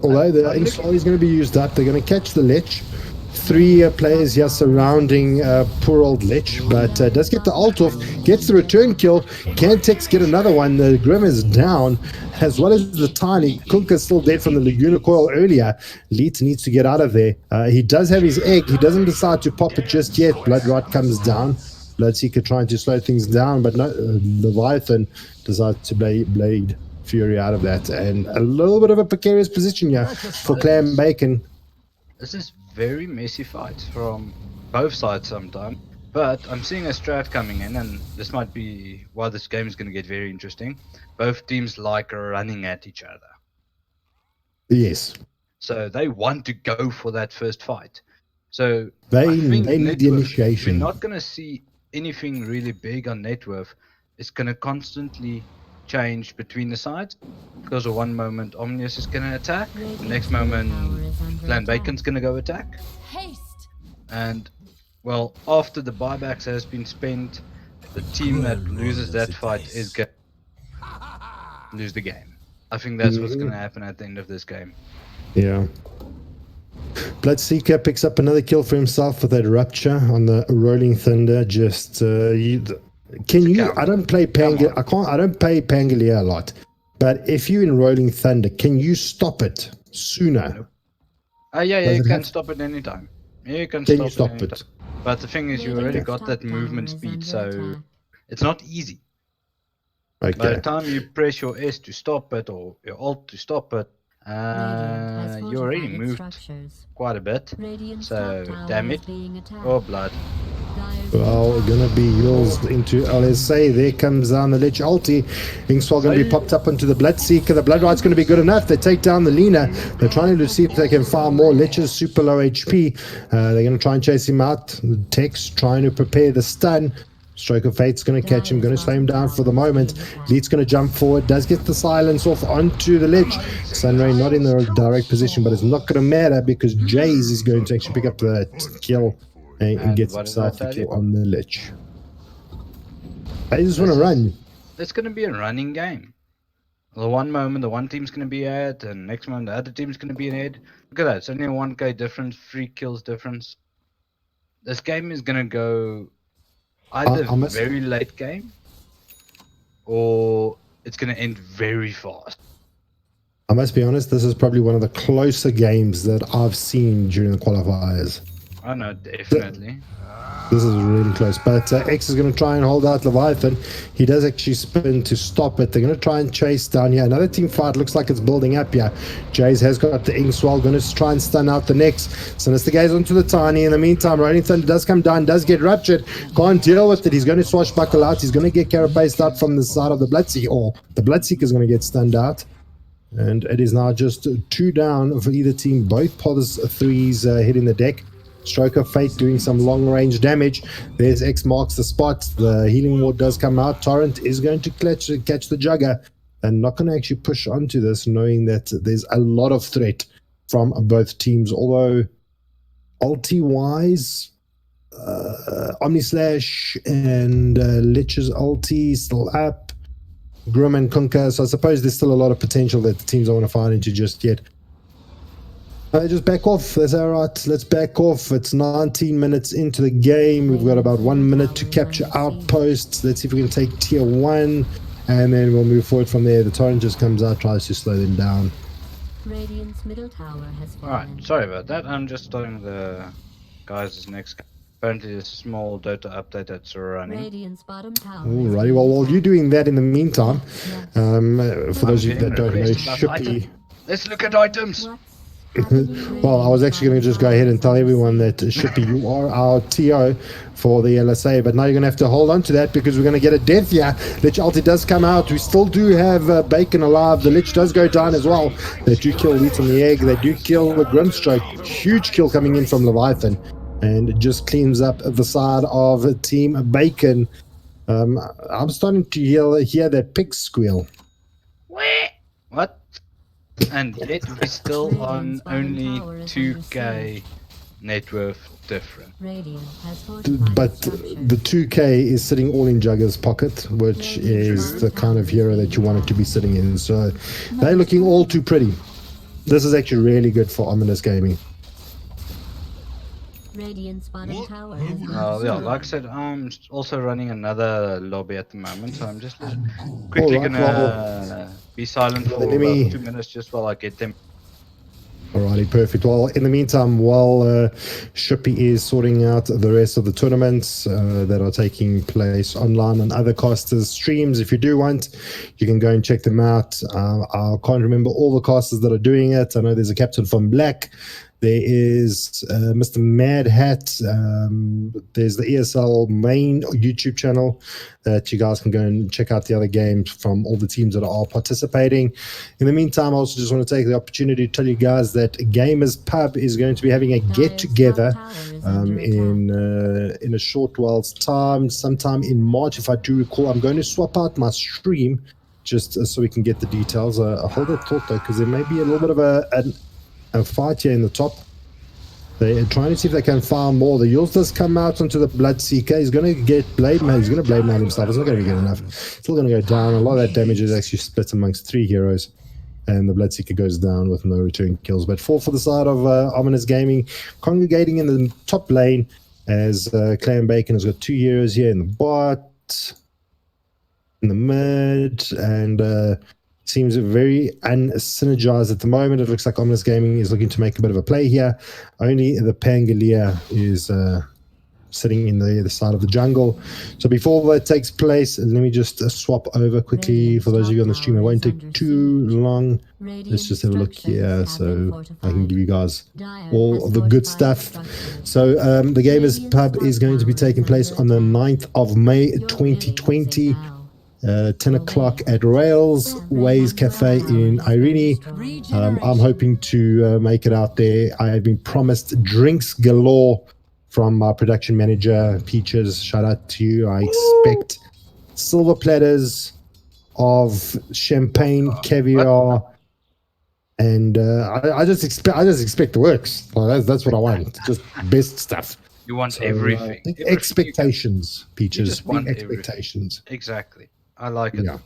Although the install is going to be used up, they're going to catch the Lich. 3 players here surrounding poor old Lich, but does get the ult off, gets the return kill. Can Tex get another one? The Grim is down, as well as the Tiny. Kunka's still dead from the Laguna Coil earlier. Leet needs to get out of there. He does have his egg. He doesn't decide to pop it just yet. Blood Rot comes down. Bloodseeker trying to slow things down, but no, Leviathan decides to blade Fury out of that, and a little bit of a precarious position here for Clan Bacon. This is very messy fights from both sides sometimes, but I'm seeing a strat coming in, and this might be why this game is going to get very interesting. Both teams like running at each other. Yes. So they want to go for that first fight. So they need the initiation. We're not going to see anything really big on net worth, it's going to constantly change between the sides. Because at one moment Omnius is going to attack, the next moment Clan Bacon's going to go attack. Haste. And well, after the buybacks has been spent, the team that loses that fight is going to lose the game. I think that's what's going to happen at the end of this game. Yeah. Bloodseeker picks up another kill for himself with that rupture on the Rolling Thunder. Just I don't play I don't play Pangolier a lot, but if you're in Rolling Thunder, can you stop it sooner? Nope. Yeah, you can stop it anytime. You can stop it. But the thing is, you already got that movement speed, so it's not easy. Okay. By the time you press your S to stop it or your Alt to stop it, you already moved quite a bit. So damage or blood. Well, gonna be yours into LSA. There comes down the Lich ulti. Inkswell gonna be popped up onto the Bloodseeker. The Blood Right's gonna be good enough. They take down the Lina. They're trying to see if they can farm more. Lich is super low HP. They're gonna try and chase him out. Tex trying to prepare the stun. Stroke of Fate's going to catch him, going to slow him down for the moment. Leet's going to jump forward, does get the silence off onto the Lich. Sunray not in the direct position, but it's not going to matter because Jays is going to actually pick up the kill and gets himself the kill on the Lich. I just want to run. It's going to be a running game. The one moment the one team's going to be ahead, and next moment the other team's going to be ahead. Look at that, it's only a 1k difference, 3 kills difference. This game is going to go either very late game or it's going to end very fast. I must be honest, this is probably one of the closer games that I've seen during the qualifiers. I know, definitely. This is really close, but X is going to try and hold out Leviathan. He does actually spin to stop it. They're going to try and chase down here. Another team fight looks like it's building up here. Jays has got the Inkswell, going to try and stun out the next. Sinister Gaze onto the Tiny. In the meantime, Rolling Thunder does come down, does get ruptured. Can't deal with it. He's going to swashbuckle out. He's going to get carapaced out from the side of the Bloodseeker, or the Bloodseeker is going to get stunned out. And it is now just 2 down for either team. Both Potters 3s hitting the deck. Stroke of Fate doing some long-range damage. There's X marks the spot. The healing ward does come out. Torrent is going to catch the Jugger, and not going to actually push onto this, knowing that there's a lot of threat from both teams. Although ulti-wise, Omnislash and Lich's ulti still up. Grim and Kunka. So I suppose there's still a lot of potential that the teams don't want to find into just yet. Just back off. That's all right. Let's back off. It's 19 minutes into the game. We've got about 1 minute to capture outposts. Let's see if we can take tier 1, and then we'll move forward from there. The Torrent just comes out, tries to slow them down. Radiant's middle tower has fallen. Alright, sorry about that. I'm just starting the guys' next game. Apparently there's a small Dota update that's running. Radiant's bottom tower. Alrighty, well, while you're doing that in the meantime, for those of you that don't know, Shippy... Let's look at items! Well, I was actually going to just go ahead and tell everyone that Shippy, you are our TO for the LSA, but now you're going to have to hold on to that because we're going to get a death here. Lich ulti does come out. We still do have Bacon alive. The Lich does go down as well. They do kill Wheat on the egg. They do kill the Grimstroke. Huge kill coming in from Leviathan, and it just cleans up the side of Team Bacon. I'm starting to hear that pig squeal. What? And yet we're still on only 2k net worth difference. But the 2k is sitting all in Jugger's pocket, which is the kind of hero that you want it to be sitting in. So they're looking all too pretty. This is actually really good for Ominous Gaming. Radiant's bottom tower Yeah, like I said, I'm also running another lobby at the moment, so I'm just quickly gonna be silent for about 2 minutes just while I get them. Alrighty, perfect. Well, in the meantime, while Shippy is sorting out the rest of the tournaments that are taking place online on other casters' streams, if you do want, you can go and check them out. I can't remember all the casters that are doing it. I know there's a captain from Black. There is Mr. Mad Hat. There's the ESL main YouTube channel that you guys can go and check out the other games from all the teams that are participating. In the meantime, I also just want to take the opportunity to tell you guys that Gamers Pub is going to be having a get-together in a short while's time, sometime in March, if I do recall. I'm going to swap out my stream just so we can get the details. Hold that thought, though, because there may be a little bit of a fight here in the top. They're trying to see if they can farm more. The Yules does come out onto the Bloodseeker. He's going to get Blade Man. He's going to Blade Man himself. It's not going to be good enough. Still going to go down. A lot of that damage is actually split amongst 3 heroes. And the Bloodseeker goes down with no return kills. But 4 for the side of Ominous Gaming. Congregating in the top lane as Clan Bacon has got 2 heroes here in the bot, in the mid, and seems very unsynergized at the moment. It looks like Ominous Gaming is looking to make a bit of a play here. Only the Pangolier is sitting in the other side of the jungle. So before that takes place, let me just swap over quickly. For those of you on the stream, it won't take too long. Let's just have a look here so I can give you guys all of the good stuff. So the Gamers Pub is going to be taking place on the 9th of May 2020. 10 o'clock at Rails Ways Cafe in Irene. I'm hoping to make it out there. I have been promised drinks galore from my production manager, Peaches. Shout out to you. I expect silver platters of champagne, caviar, and I just expect the works. Well, that's what I want. Just best stuff. You want everything. Expectations, Peaches. You just want expectations. Everything. Exactly. I like it. Yeah.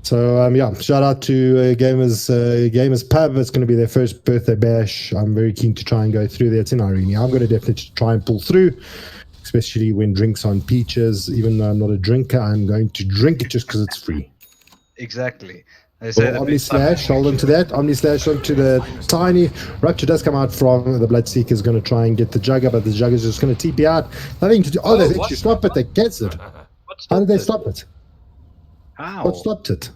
So shout out to Gamers Pub. It's going to be their first birthday bash. I'm very keen to try and go through there. It's in Irene. I'm going to definitely try and pull through, especially when drinks on Peaches. Even though I'm not a drinker, I'm going to drink it just because it's free. Exactly. Omni-slash, hold on to that. Omni-slash onto the tiny. Rupture does come out from the Bloodseeker is going to try and get the Jugger, but the Jugger is just going to TP out. Nothing to do. Oh, they actually stop it. They gets it. How did they stop it? How? What stopped it?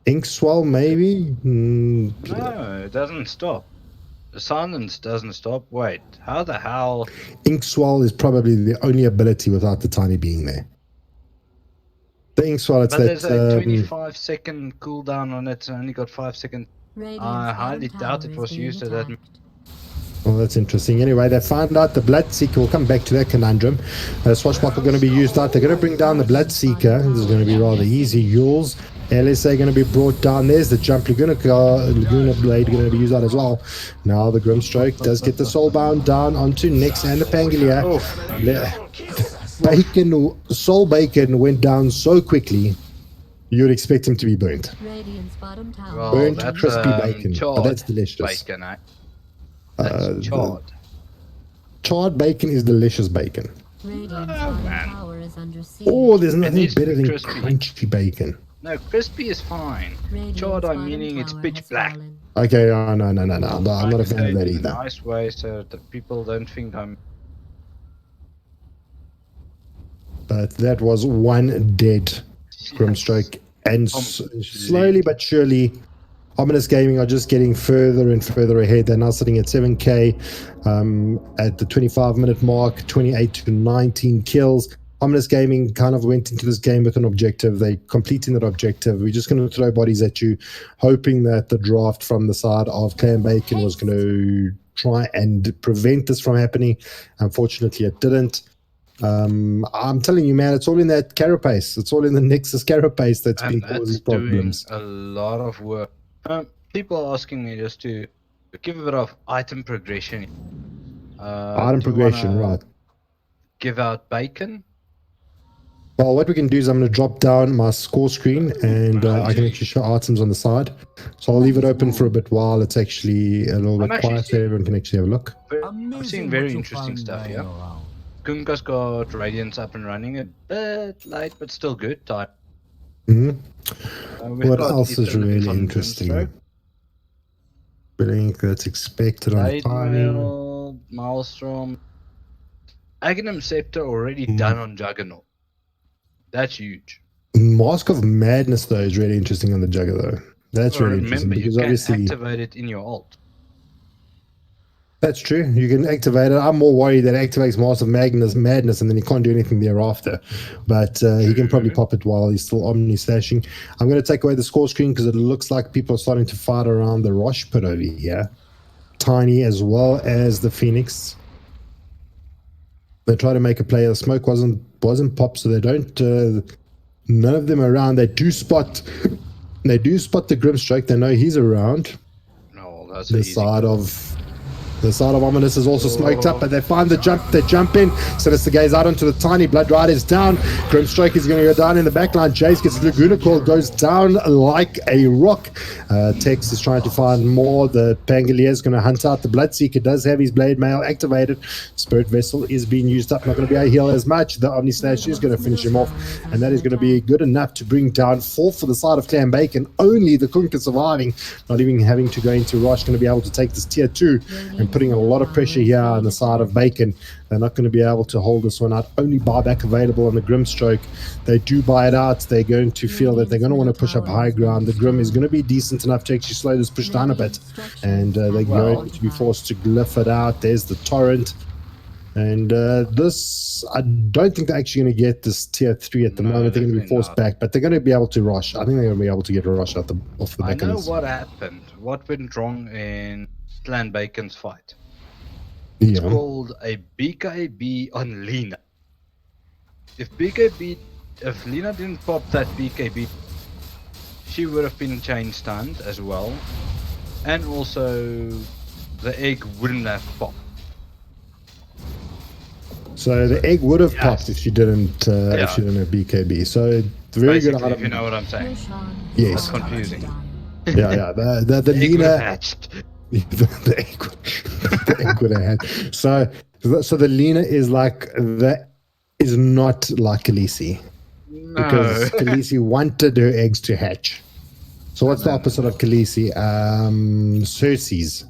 Ink swell, maybe? No, it doesn't stop. The silence doesn't stop. Wait, how the hell? Ink swell is probably the only ability without the tiny being there. The ink swell, it's but that. There's a 25-second cooldown on it. So I only got 5 seconds. I highly doubt it was used at that. Well, that's interesting. Anyway, they found out the Bloodseeker. We'll come back to that conundrum. Swashbuckle going to be used out. They're going to bring down the Bloodseeker. This is going to be rather easy. Yules. LSA going to be brought down. There's the jump. Laguna Blade going to be used out as well. Now the Grimstroke does get the Soulbound down onto Nyx and the Pangolier. Soul Bacon went down so quickly, you'd expect him to be burnt. Well, Burnt, that's, crispy bacon. But that's delicious. Bacon, eh? That's charred. Charred bacon is delicious bacon. Oh, there's nothing needs to better be than crispy. crunchy bacon. No, crispy is fine. Charred, I'm meaning it's pitch black. Okay, no, I'm not a fan of that In a either. nice way so that people don't think I'm... But that was one dead Grimstroke, and slowly but surely, Ominous Gaming are just getting further and further ahead. They're now sitting at 7k at the 25-minute mark, 28 to 19 kills. Ominous Gaming kind of went into this game with an objective. They completing that objective. We're just going to throw bodies at you, hoping that the draft from the side of Clan Bacon was going to try and prevent this from happening. Unfortunately, it didn't. I'm telling you, man, it's all in that carapace. It's all in the Nexus carapace that's been causing problems. Doing a lot of work. People are asking me just to give a bit of item progression. Item progression, right. Give out bacon. Well, what we can do is I'm going to drop down my score screen and I can actually show items on the side. So I'll leave it open for a bit while it's actually a little bit quiet so everyone can actually have a look. I'm seeing very interesting stuff here. Kunka's got Radiance up and running a bit late, but still good type. What else is really interesting? Blink that's expected on the timing. Maelstrom. Aghanim Scepter already done on Juggernaut. That's huge. Mask of Madness though is really interesting on the Jugger though. That's really interesting because you can obviously activate it in your ult. That's true. You can activate it. I'm more worried that it activates Master Madness and then he can't do anything thereafter. But he can probably pop it while he's still Omni slashing. I'm going to take away the score screen because it looks like people are starting to fight around the Rosh pit over here. Tiny as well as the Phoenix. They try to make a play. The smoke wasn't popped, so they don't. None of them are around. They do spot the Grimstroke. They know he's around. No, that's The side of Ominous is also smoked up, but they find the jump. They jump in. Sinister Gaze out onto the Tiny. Blood Rider is down. Grimstroke is going to go down in the backline. Jace gets Laguna Call, goes down like a rock. Tex is trying to find more. The Pangolier is going to hunt out the Bloodseeker. Does have his Blade Mail activated. Spirit Vessel is being used up. Not going to be able to heal as much. The Omni Slash is going to finish him off, and that is going to be good enough to bring down 4 for the side of Clan Bacon. Only the Kunkka surviving, not even having to go into Rosh. Going to be able to take this tier 2 and putting a lot of pressure here on the side of Bacon. They're not going to be able to hold this one out. Only buyback available on the Grimstroke. They do buy it out. They're going to feel that they're going to want to push up high ground. The Grim is going to be decent enough to actually slow this push down a bit. And they're going to be forced to glyph it out. There's the Torrent. And this, I don't think they're actually going to get this tier 3 at the moment. They're going to be forced back, but they're going to be able to rush. I think they're going to be able to get a rush off the back. I know what happened. What went wrong in Clan Bacon's fight. It's called a BKB on Lena. If Lena didn't pop that BKB, she would have been chain stunned as well, and also the egg wouldn't have popped. So the egg would have popped if she didn't have BKB. So it's very good item. If you know what I'm saying. Yes. It's confusing. Yeah. The Lena. The egg would have had. So the Lena is not like Khaleesi. No. Because Khaleesi wanted her eggs to hatch. So what's the opposite of Khaleesi? Cersei's.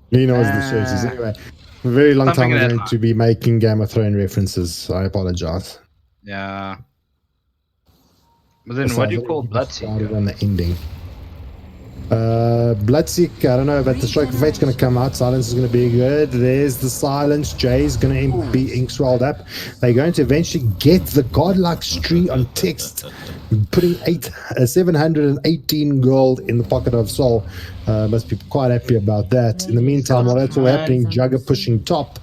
Lena was the Cersei's. Anyway, for a very long time we're going to be making Game of Thrones references. I apologize. Yeah. But then what do you call Bloodseeker? On the ending. Bloodseeker, I don't know, but the Stroke of Fate's going to come out. Silence is going to be good. There's the Silence. Jay's going to be ink swelled up. They're going to eventually get the Godlike Street on text, putting 718 gold in the pocket of Soul. Must be quite happy about that. In the meantime, while that's all happening, Jugger pushing top.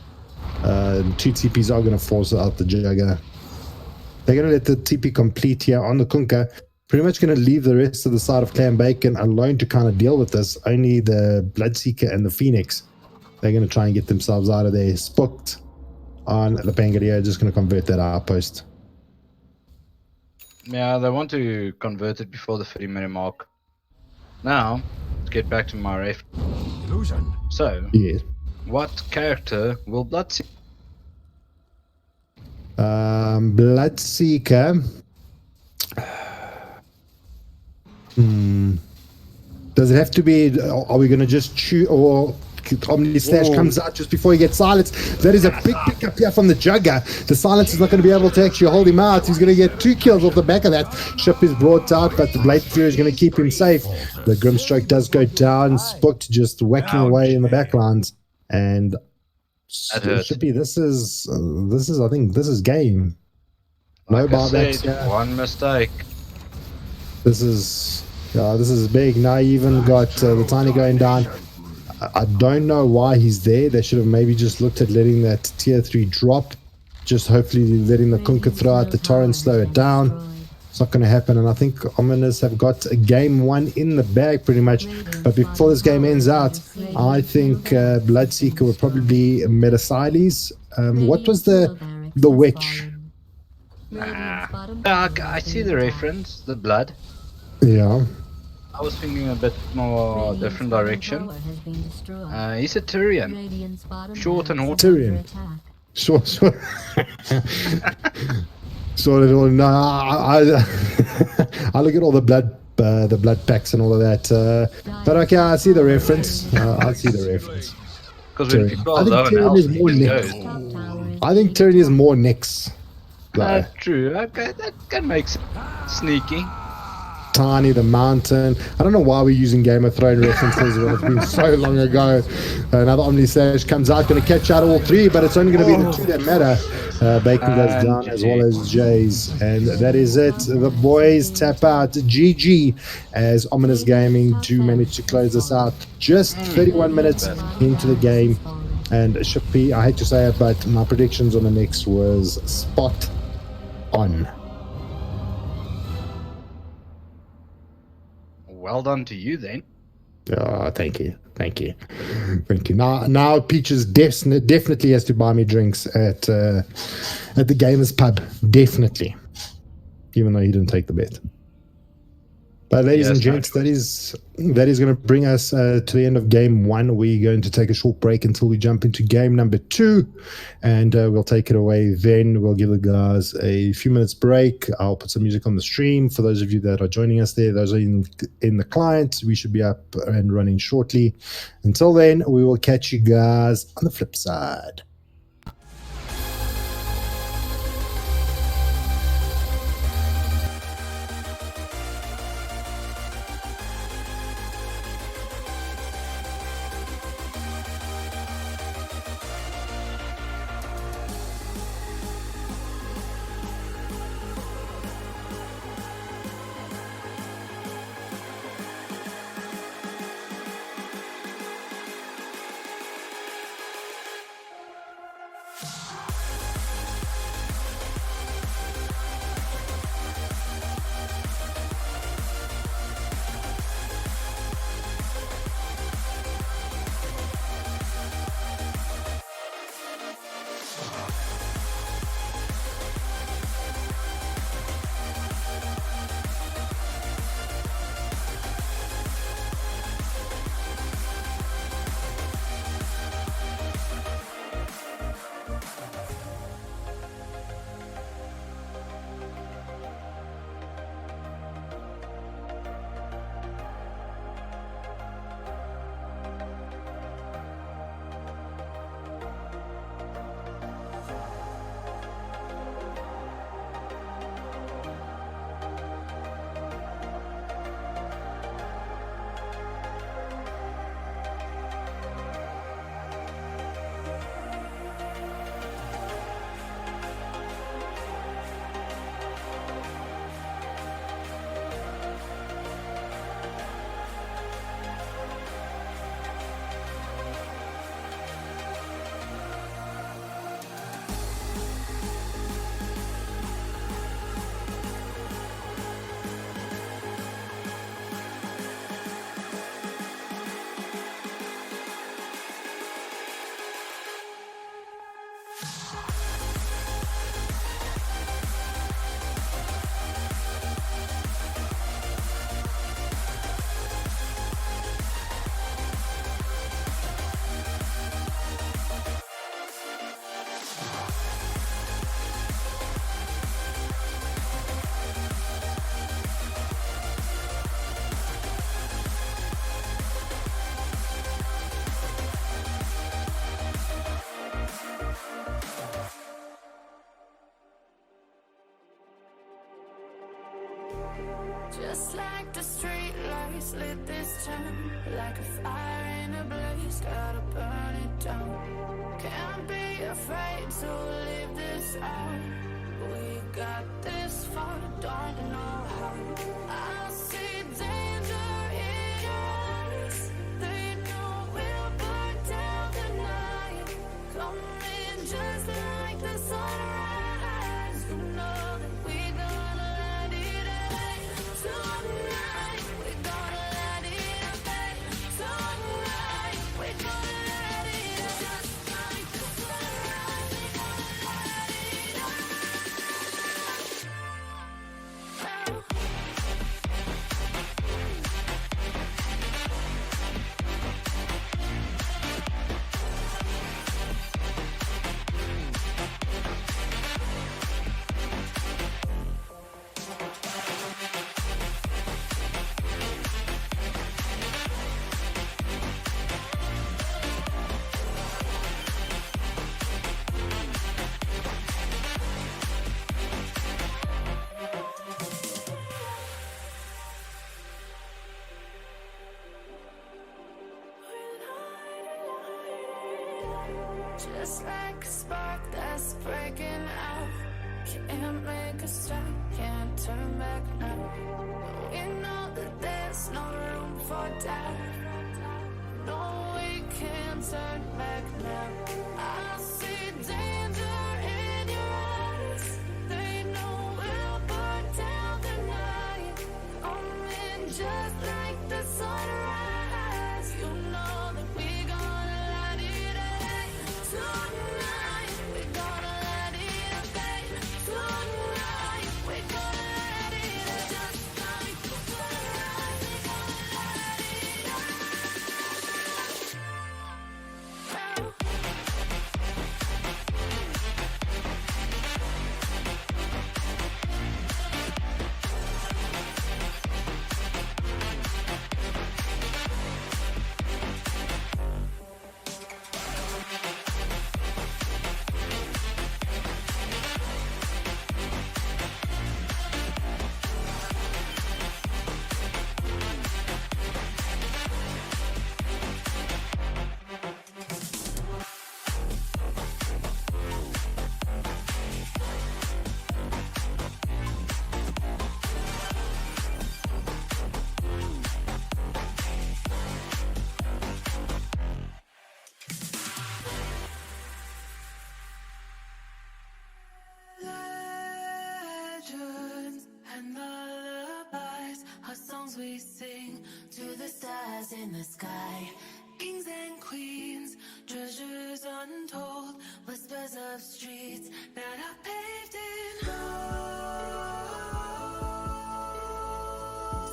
2 TPs are going to force out the Jugger. They're going to let the TP complete here on the Kunkka. Pretty much going to leave the rest of the side of Clan Bacon alone to kind of deal with this. Only the Bloodseeker and the Phoenix, they're going to try and get themselves out of there. Spooked on the Pangolier, just going to convert that outpost. Yeah, they want to convert it before the 30-minute mark. Now, let's get back to my ref. Illusion. So, Yes. what character will Bloodseeker? Bloodseeker. Does it have to be? Are we going to just choose? Or Omni Slash comes out just before he gets silenced? That is a big pickup here from the Jugger. The Silence is not going to be able to actually hold him out. He's going to get 2 kills off the back of that. Ship is brought out, but the Blade Fury is going to keep him safe. The Grimstroke does go down. Spooked just whacking away in the backlines. And Shippy, this is I think this is game. No buybacks. One mistake. This is big. Now you even got the Tiny going down. I don't know why he's there. They should have maybe just looked at letting that tier 3 drop. Just hopefully letting the Kunkka throw out the Torrent, slow it down. It's not going to happen. And I think Ominous have got a game 1 in the bag pretty much. But before this game ends out, I think Bloodseeker will probably be Metasiles. What was the witch? I see the reference, the blood. Yeah. I was thinking a bit more different direction. He's a Tyrion. Short and hot. Tyrion. Short. Sort of. No, I look at all the blood packs and all of that. But okay, I see the reference. Because when people are low and else, I think Tyrion is more Nyx. True. Okay, that can make sense. Sneaky. tiny, the mountain. I don't know why we're using Game of Thrones references when it's been so long ago. Another Omni Sage comes out, going to catch out all three, but it's only going to be the two that matter. Bacon goes And down as GG. well as Jays. And that is it. The boys tap out. GG as Ominous Gaming do manage to close us out just 31 minutes into the game. And Shippy, I hate to say it, but my predictions on the next was spot on. Well done to you then. Oh, thank you. Now Peaches definitely has to buy me drinks at the Gamers Pub, definitely, even though he didn't take the bet. But ladies and gents, that is going to bring us to the end of game one. We're going to take a short break until we jump into game number 2, and we'll take it away then. We'll give the guys a few minutes break. I'll put some music on the stream. For those of you that are joining us there, those are in the client, we should be up and running shortly. Until then, we will catch you guys on the flip side. Just like the street lights lit this town, like a fire in a blaze, gotta burn it down. Can't be afraid to leave this out. We got this far, don't know how. I see danger in your eyes. They know we'll burn down the night. Coming just like the sunrise. You know that we gonna let it out. Tonight, we gonna let it out. Tonight, we gonna let it out. Just like the sunrise, we gonna let it out. Just like a spark that's breaking out. Can't make a stop, can't turn back now. We know that there's no room for doubt. No, we can't turn back now. I see danger in your eyes. They know we'll burn down the night. Coming just like the sunrise. You know that we gonna light it up. Tonight, we gonna light it up. Tonight, we gonna light it up. Just like the sunrise, we gonna light it up. Legends and lullabies are songs we sing to the stars in the sky. Kings and queens, treasures untold, whispers of streets that are paved in gold.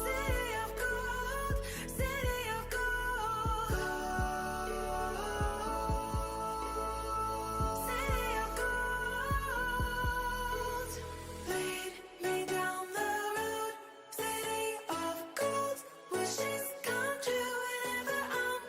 City of gold, city of gold, city of gold. Lead me down the road, city of gold. Wishes come true whenever I'm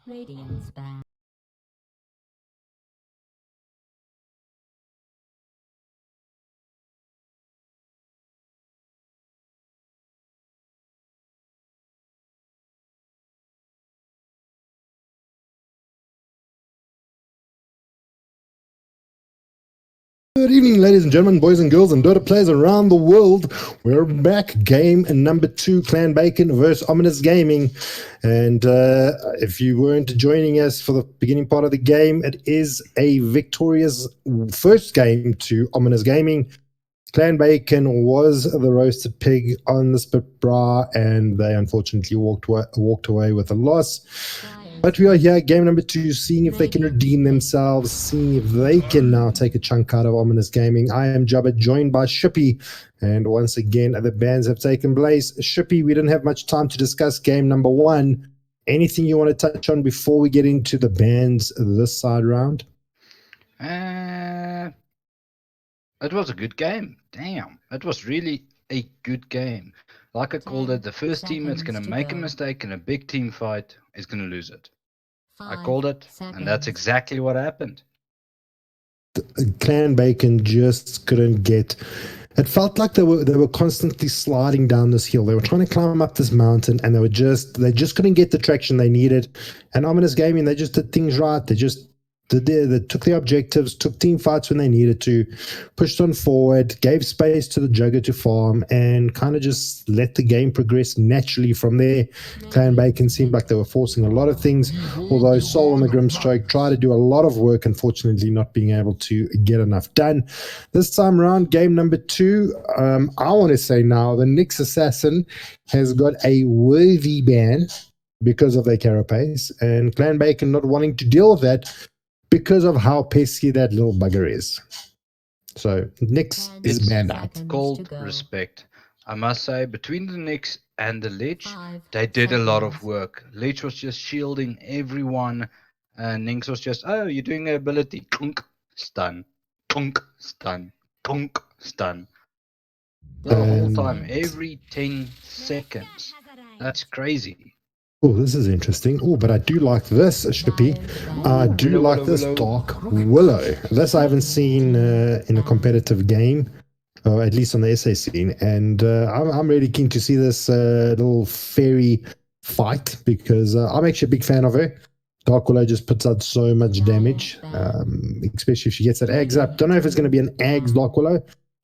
Radiance band. Good evening, ladies and gentlemen, boys and girls, and Dota players around the world. We're back. Game number 2, Clan Bacon versus Ominous Gaming. And if you weren't joining us for the beginning part of the game, it is a victorious first game to Ominous Gaming. Clan Bacon was the roasted pig on the spit bra, and they unfortunately walked away with a loss. But we are here, game number 2, seeing if they can redeem themselves, seeing if they can now take a chunk out of Ominous Gaming. I am Jabba, joined by Shippy, and once again, the bans have taken place. Shippy, we didn't have much time to discuss game number 1. Anything you want to touch on before we get into the bans this side round? It was a good game. Damn, it was really a good game. Like I called it, the first team that's going to make a mistake in a big team fight is going to lose it. I called it, and that's exactly what happened. Clan Bacon just couldn't get. It felt like they were constantly sliding down this hill. They were trying to climb up this mountain, and they just couldn't get the traction they needed. And Ominous Gaming, they just did things right. They took their objectives, took team fights when they needed to, pushed on forward, gave space to the Jugger to farm, and kind of just let the game progress naturally from there. Clan Bacon seemed like they were forcing a lot of things, although Soul and the Grimstroke tried to do a lot of work, unfortunately not being able to get enough done. This time around, game number 2, I want to say now, the Nyx Assassin has got a worthy ban because of their carapace, and Clan Bacon not wanting to deal with that because of how pesky that little bugger is. So Nyx is banned out. It's called respect. I must say, between the Nyx and the Lich, they did a lot of work. Lich was just shielding everyone, and Nyx was just, oh, you're doing an ability. Clunk, stun. Clunk, stun. Clunk, stun. The whole time, every 10 seconds. That's crazy. Oh, this is interesting. Oh, but I do like this, Shippy. I do like this Dark Willow. This I haven't seen in a competitive game, or at least on the SA scene. And I'm really keen to see this little fairy fight because I'm actually a big fan of her. Dark Willow just puts out so much damage, especially if she gets that Ags up. Don't know if it's going to be an Ags Dark Willow.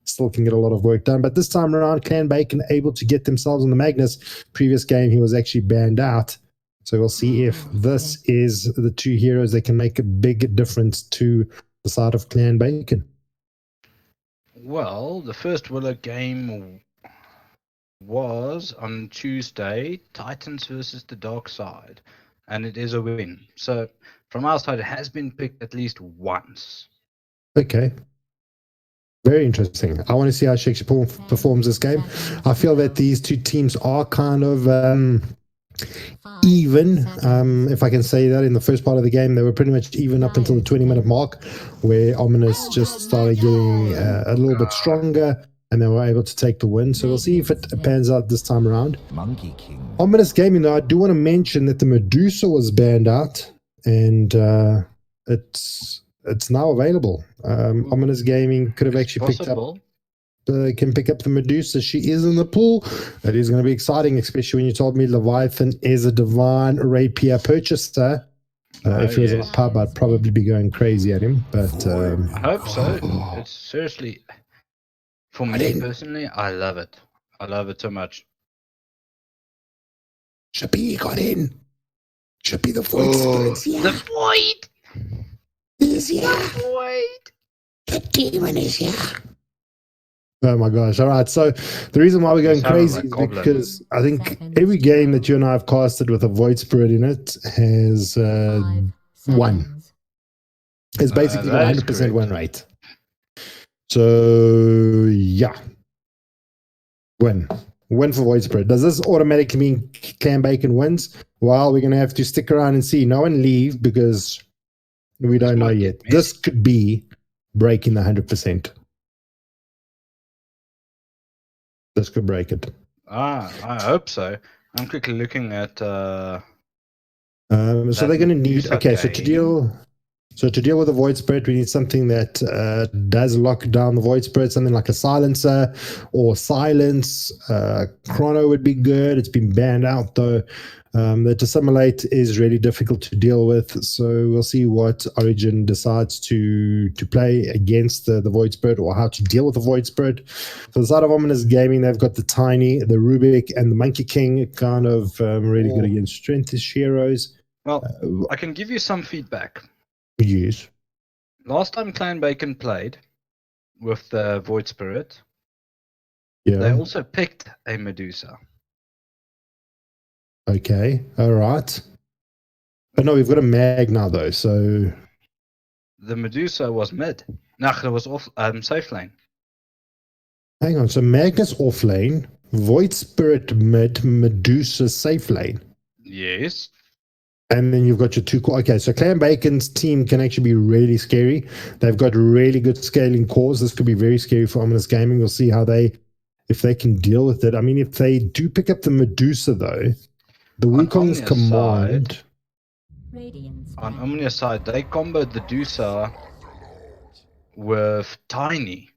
Still can get a lot of work done. But this time around, Clan Bacon able to get themselves on the Magnus. Previous game, he was actually banned out. So we'll see if this is the 2 heroes that can make a big difference to the side of Clan Bacon. Well, the first Willow game was on Tuesday, Titans versus the Dark Side. And it is a win. So from our side, it has been picked at least once. Okay. Very interesting. I want to see how she actually performs this game. I feel that these 2 teams are kind of even, if I can say that. In the first part of the game, they were pretty much even up until the 20-minute mark, where Ominous just started getting a little bit stronger, and they were able to take the win. So we'll see if it pans out this time around. Monkey King. Ominous Gaming, though, I do want to mention that the Medusa was banned out, and it's now available. Ominous Gaming could have actually picked up. Can pick up the Medusa. She is in the pool. That is going to be exciting, especially when you told me Leviathan is a divine rapier purchaser. If he was in a pub, I'd probably be going crazy at him. But I hope so. It's seriously, for me personally, I love it. I love it so much. Shippy got in. Shippy, the void spirit's here. The void! He's here. The void! The demon is here. Oh my gosh. All right. So the reason why we're going crazy is because I think every game that you and I have casted with a void spirit in it has won. It's basically got 100% win rate. So yeah. Win for void spirit. Does this automatically mean Clan Bacon wins? Well, we're going to have to stick around and see. No one leave because we don't know yet. This could be breaking the 100%. This could break it. I hope so. I'm quickly looking at So they're going to need. Medusa Okay, game. so to deal with the Void Spirit, we need something that does lock down the Void Spirit, something like a silencer or silence. Chrono would be good. It's been banned out though. The Dissimulate is really difficult to deal with, so we'll see what Origin decides to play against the Void Spirit, or how to deal with the Void Spirit. For the side of Ominous Gaming, they've got the Tiny, the Rubik, and the Monkey King, kind of really good against strengthish heroes. Well, I can give you some feedback. Yes. Last time Clan Bacon played with the Void Spirit, Yeah. they also picked a Medusa. Okay. All right. But no, we've got a mag now though, so The Medusa was mid. No, it was off safe lane. hang on. So Magnus off lane, Void Spirit mid, Medusa safe lane. Yes. And then you've got your two. Okay, so Clan Bacon's team can actually be really scary. They've got really good scaling cores. This could be very scary for Ominous Gaming. We'll see if they can deal with it. I mean, if they do pick up the Medusa though, the Wukong's command. On Omnia's side, they comboed the Medusa with Tiny.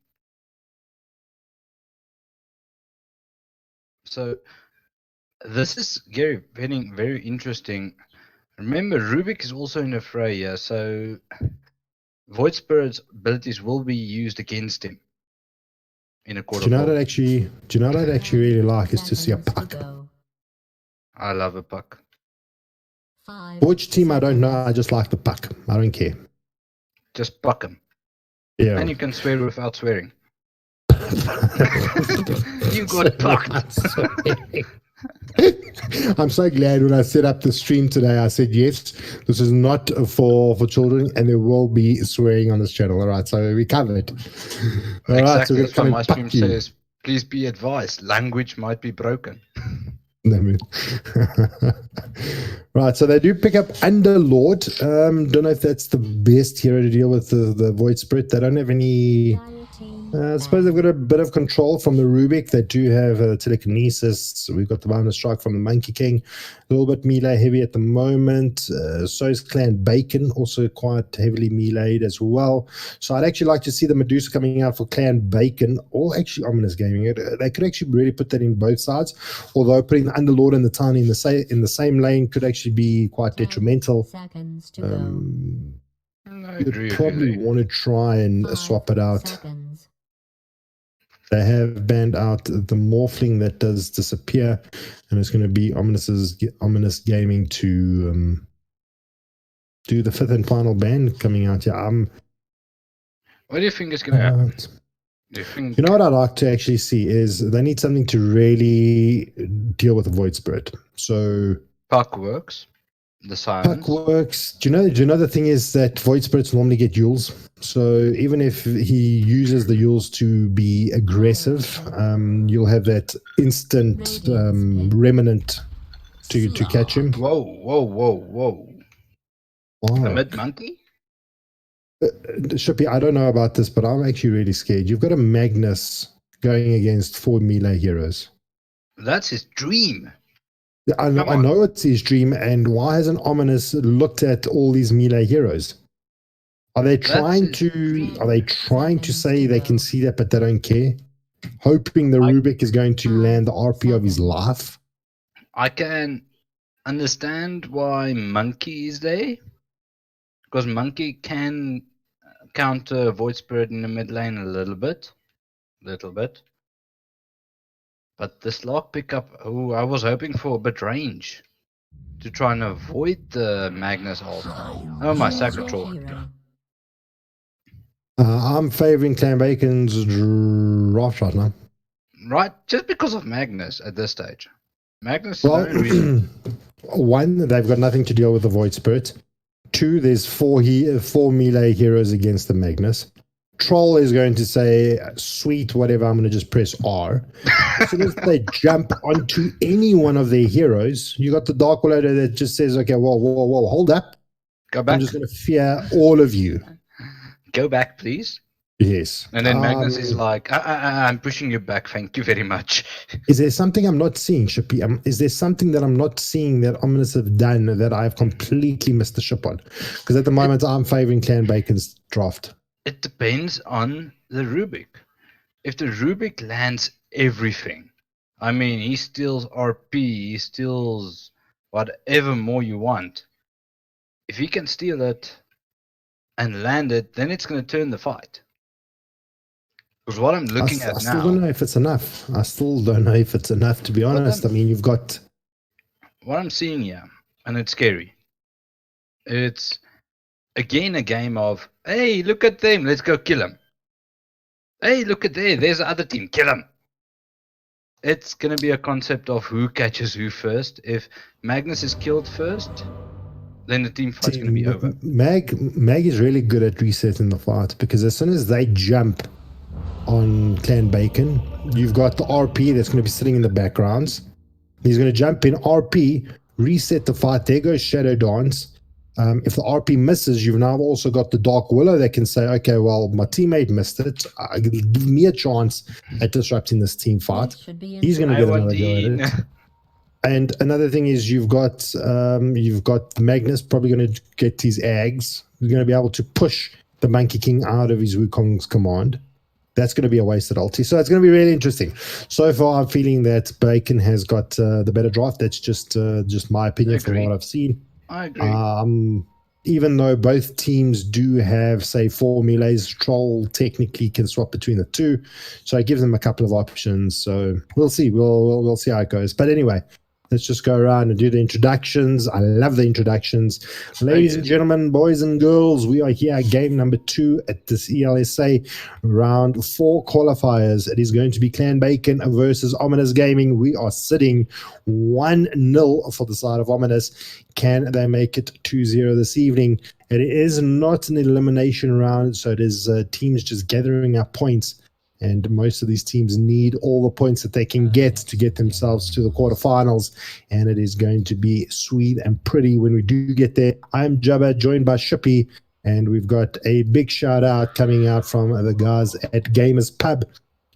So this is getting very interesting. Remember, Rubik is also in the fray here, so Void Spirit's abilities will be used against him in a quarter. Do you know what I'd actually really like is to see a puck. I love a puck. Which team I don't know, I just like the puck. I don't care. Just puck him. Yeah. And you can swear without swearing. You got pucked. I'm so glad when I set up the stream today, I said, yes, this is not for children, and there will be swearing on this channel. All right, so we covered. All right, Exactly. so That's why my stream says, please be advised, language might be broken. Right, so they do pick up Underlord. Don't know if that's the best hero to deal with the Void Spirit. They don't have any. I suppose they've got a bit of control from the Rubik. They do have telekinesis. We've got the bonus strike from the Monkey King. A little bit melee heavy at the moment. So is Clan Bacon, also quite heavily meleeed as well. So I'd actually like to see the Medusa coming out for Clan Bacon, or actually Ominous Gaming. They could actually really put that in both sides. Although putting the Underlord and the Tiny in the same lane could actually be quite detrimental. You'd probably want to try and swap it out. They have banned out the Morphling that does disappear, and it's going to be Ominous Gaming to do the 5th and final ban coming out here. What do you think is going to happen? You know what I'd like to actually see is they need something to really deal with the Void Spirit. So Puck works. The silence. Puck works. Do you know the thing is that Void Spirits normally get Yules. So even if he uses the Yules to be aggressive, you'll have that instant remnant to catch him. Whoa. Wow. The mid monkey? Shippy, I don't know about this, but I'm actually really scared. You've got a Magnus going against 4 melee heroes. That's his dream. I know it's his dream, and why hasn't Ominous looked at all these melee heroes? Are they trying to say they can see that, but they don't care? Hoping the Rubik is going to land the RP of his life? I can understand why Monkey is there. Because Monkey can counter Void Spirit in the mid lane a little bit. But this lock pickup, I was hoping for a bit range to try and avoid the Magnus ult. Oh, my Sacrotroll. I'm favoring Clan Bacon's draft right now. Right, just because of Magnus at this stage. Magnus, no reason. One, they've got nothing to deal with the Void Spirit. 2, there's 4 melee heroes against the Magnus. Troll is going to say, sweet, whatever, I'm going to just press R. As soon as they jump onto any one of their heroes, you got the Dark Warlord that just says, okay, whoa, hold up. Go back. I'm just going to fear all of you. Go back, please. Yes. And then Magnus is like, I'm pushing you back. Thank you very much. Is there something I'm not seeing, Shippy? Is there something that I'm not seeing that Ominous have done that I've completely missed the ship on? Because at the moment, I'm favoring Clan Bacon's draft. It depends on the Rubik. If the Rubik lands everything, I mean, he steals RP, he steals whatever more you want. If he can steal it and land it, then it's going to turn the fight. Because what I'm looking at I still now, don't know if it's enough. I still don't know if it's enough, to be honest. I mean, you've got... what I'm seeing here, and it's scary, it's again a game of, hey, look at them, let's go kill them. Hey, look at there's the other team, kill them. It's going to be a concept of who catches who first. If Magnus is killed first, then the team fight's going to be over. Mag is really good at resetting the fight, because as soon as they jump on Clan Bacon, you've got the RP that's going to be sitting in the backgrounds. He's going to jump in RP, reset the fight. There goes Shadow Dance. If the RP misses, you've now also got the Dark Willow that can say, okay, well, my teammate missed it. Give me a chance at disrupting this team fight. He's going to get another go at it. And another thing is you've got Magnus probably going to get his eggs. He's going to be able to push the Monkey King out of his Wukong's command. That's going to be a wasted ulti. So it's going to be really interesting. So far, I'm feeling that Bacon has got the better draft. That's just my opinion from what I've seen. I agree. Even though both teams do have, say, 4 melees, Troll technically can swap between the two. So I give them a couple of options. So we'll see. We'll see how it goes. But anyway, let's just go around and do the introductions. I love the introductions. Ladies and gentlemen, boys and girls, we are here at game number 2 at this ELSA round 4 qualifiers. It is going to be Clan Bacon versus Ominous Gaming. We are sitting 1-0 for the side of Ominous. Can they make it 2-0 this evening? It is not an elimination round, so it is teams just gathering up points. And most of these teams need all the points that they can get to get themselves to the quarterfinals. And it is going to be sweet and pretty when we do get there. I'm Jabba, joined by Shippy. And we've got a big shout out coming out from the guys at Gamers Pub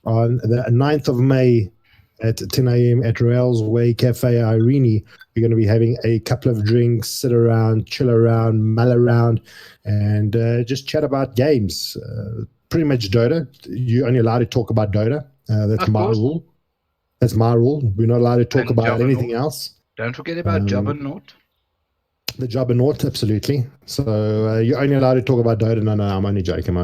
on the 9th of May at 10 a.m. at Rails Way Cafe Irene. We're going to be having a couple of drinks, sit around, chill around, mull around, and just chat about games. Pretty much Dota. You're only allowed to talk about Dota. That's my rule. That's my rule. We're not allowed to talk about anything else. Don't forget about Juggernaut. The Juggernaut, absolutely. So you're only allowed to talk about Dota. No, I'm only joking.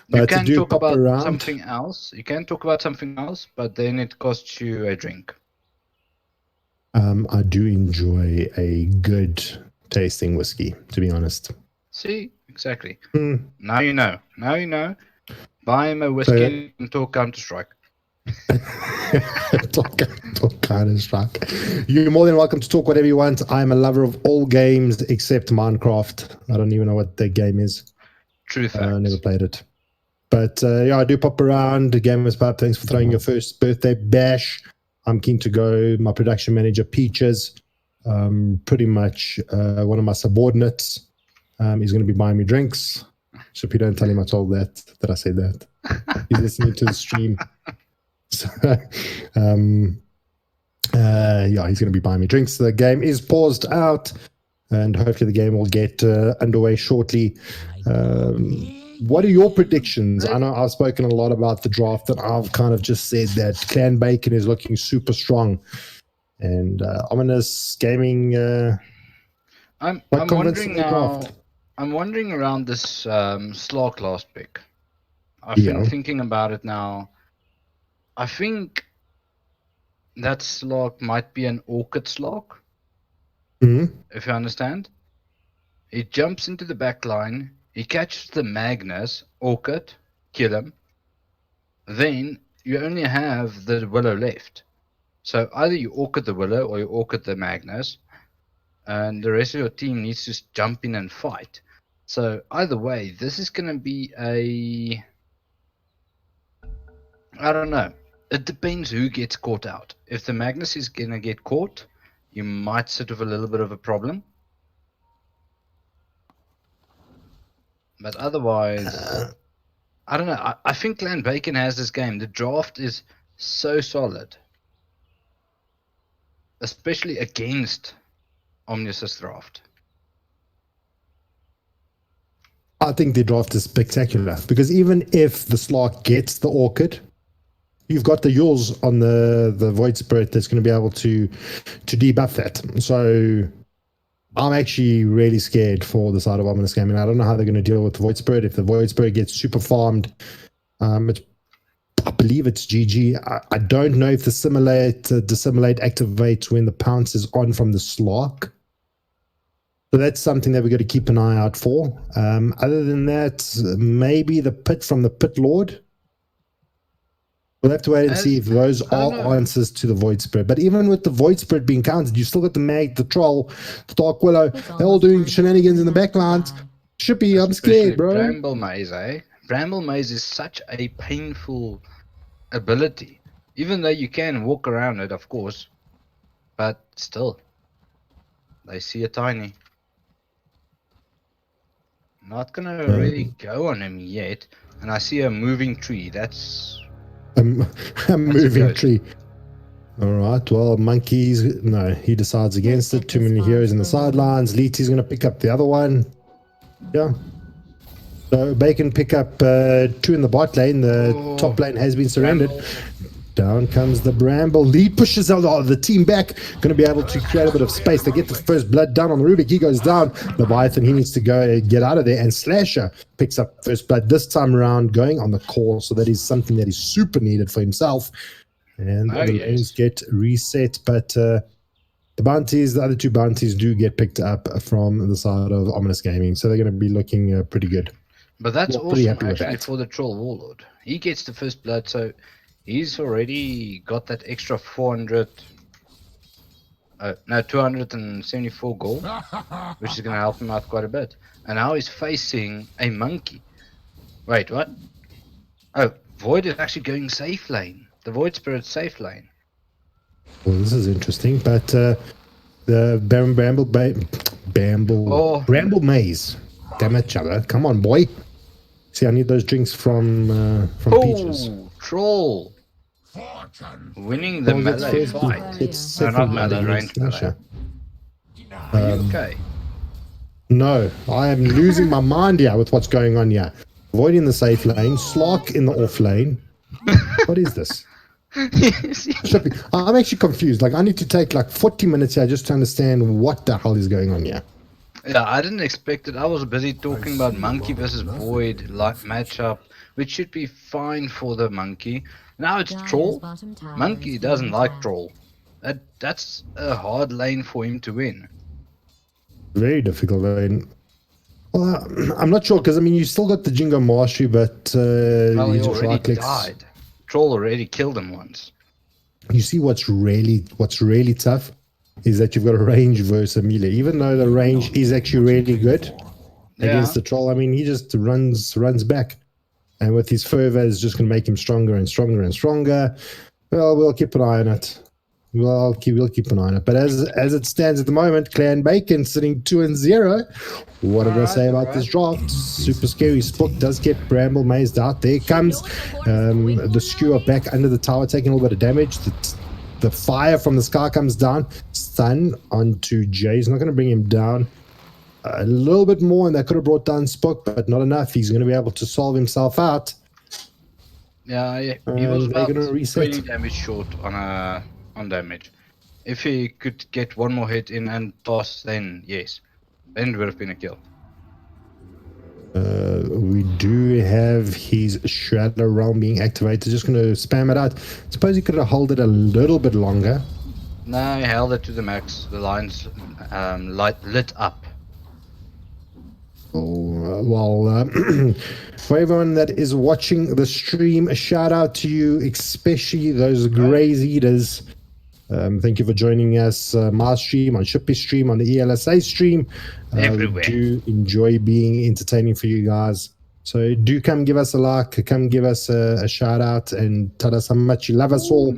But you can talk about something else. You can talk about something else, but then it costs you a drink. I do enjoy a good tasting whiskey, to be honest. See? Exactly. Now you know. Buy him a whiskey and talk Counter-Strike. talk Counter-Strike. You're more than welcome to talk whatever you want. I'm a lover of all games except Minecraft. I don't even know what that game is. True fact. I never played it. But yeah, I do pop around. Gamers Pub, thanks for throwing your first birthday bash. I'm keen to go. My production manager, Peaches, pretty much one of my subordinates. He's going to be buying me drinks. So if you don't tell him I told that I said that. He's listening to the stream. So, yeah, he's going to be buying me drinks. The game is paused out, and hopefully the game will get underway shortly. What are your predictions? I know I've spoken a lot about the draft, and I've kind of just said that Clan Bacon is looking super strong, and Ominous Gaming. I'm wondering now. I'm wondering around this Slark last pick. I've been thinking about it now. I think that Slark might be an Orchid Slark. If you understand. He jumps into the back line. He catches the Magnus, Orchid, kill him. Then you only have the Willow left. So either you Orchid the Willow or you Orchid the Magnus. And the rest of your team needs to jump in and fight. So either way, this is going to be I don't know. It depends who gets caught out. If the Magnus is going to get caught, you might sit with a little bit of a problem. But otherwise, I don't know. I think Clan Bacon has this game. The draft is so solid, especially against Omnis's draft. I think the draft is spectacular because even if the Slark gets the Orchid, you've got the Yules on the Void Spirit that's going to be able to debuff that. So I'm actually really scared for the side of Ominous Gaming. I don't know how they're going to deal with the Void Spirit. If the Void Spirit gets super farmed, I believe it's GG. I don't know if the Dissimulate activates when the pounce is on from the Slark. So that's something that we've got to keep an eye out for. Other than that, maybe the Pit from the Pit Lord. We'll have to wait and see if those are answers to the Void Spirit. But even with the Void Spirit being countered, you still got the Mag, the Troll, the Dark Willow. They're all doing shenanigans in the background. Should be, I'm scared, bro. Bramble Maze, eh? Bramble Maze is such a painful ability. Even though you can walk around it, of course. But still. They see a tiny. Not gonna really go on him yet. And I see a moving tree. That's... a moving tree. All right. Well, monkeys. No, he decides against it. Too many heroes in the sidelines. Leety's going to pick up the other one. Yeah. So Bacon pick up 2 in the bot lane. The top lane has been surrendered. Bramble. Down comes the Bramble. Lead pushes the team back. Going to be able to create a bit of space. They get the first blood down on the Rubik. He goes down. Leviathan, he needs to go get out of there. And Slasher picks up first blood this time around, going on the core. So that is something that is super needed for himself. And the lanes get reset. But the bounties, the other 2 bounties do get picked up from the side of Ominous Gaming. So they're going to be looking pretty good. But that's awesome actually for the Troll Warlord. He gets the first blood, so... he's already got that extra 274 gold, which is going to help him out quite a bit. And now he's facing a monkey. Wait, what? Oh, Void is actually going safe lane. The Void Spirit safe lane. Well, this is interesting, but the Bramble Maze. Damn it, Chubba. Come on, boy. See, I need those drinks from Peaches. Troll. Winning the melee fight. It's not melee, range melee. Okay. No, I am losing my mind here with what's going on here. Avoiding the safe lane, Slark in the off lane. What is this? I'm actually confused. Like, I need to take like 40 minutes here just to understand what the hell is going on here. Yeah, I didn't expect it. I was busy talking about Monkey versus Void like matchup, which should be fine for the Monkey. Now it's Troll. Monkey doesn't like Troll. That's a hard lane for him to win. Very difficult lane. Well, I'm not sure because I mean you still got the Jingo Mastery, but well, he already died. Troll already killed him once. You see what's really tough is that you've got a range versus a melee. Even though the range is actually really good against the Troll, I mean he just runs back, and with his fervor is just going to make him stronger and stronger and stronger. Well, we'll keep an eye on it. We'll keep an eye on it. But as it stands at the moment, Clan Bacon sitting 2-0. What did I say about this draft? Super scary. Spook does get Bramble mazed out. There comes the skewer back under the tower, taking a little bit of damage. The fire from the sky comes down. Stun onto Jay. He's not going to bring him down. A little bit more, and that could have brought down Spook, but not enough. He's going to be able to solve himself out. Yeah, he was about 20 damage short on damage. If he could get one more hit in and toss, then yes. Then it would have been a kill. We do have his Shadow Realm being activated. Just going to spam it out. Suppose he could have held it a little bit longer. No, he held it to the max. The lines lit up. For everyone that is watching the stream, a shout out to you, especially those Graze Eaters. Thank you for joining us, my stream, on Shippy's stream, on the ELSA stream. Everywhere. We do enjoy being entertaining for you guys. So do come give us a like, come give us a shout out, and tell us how much you love us all.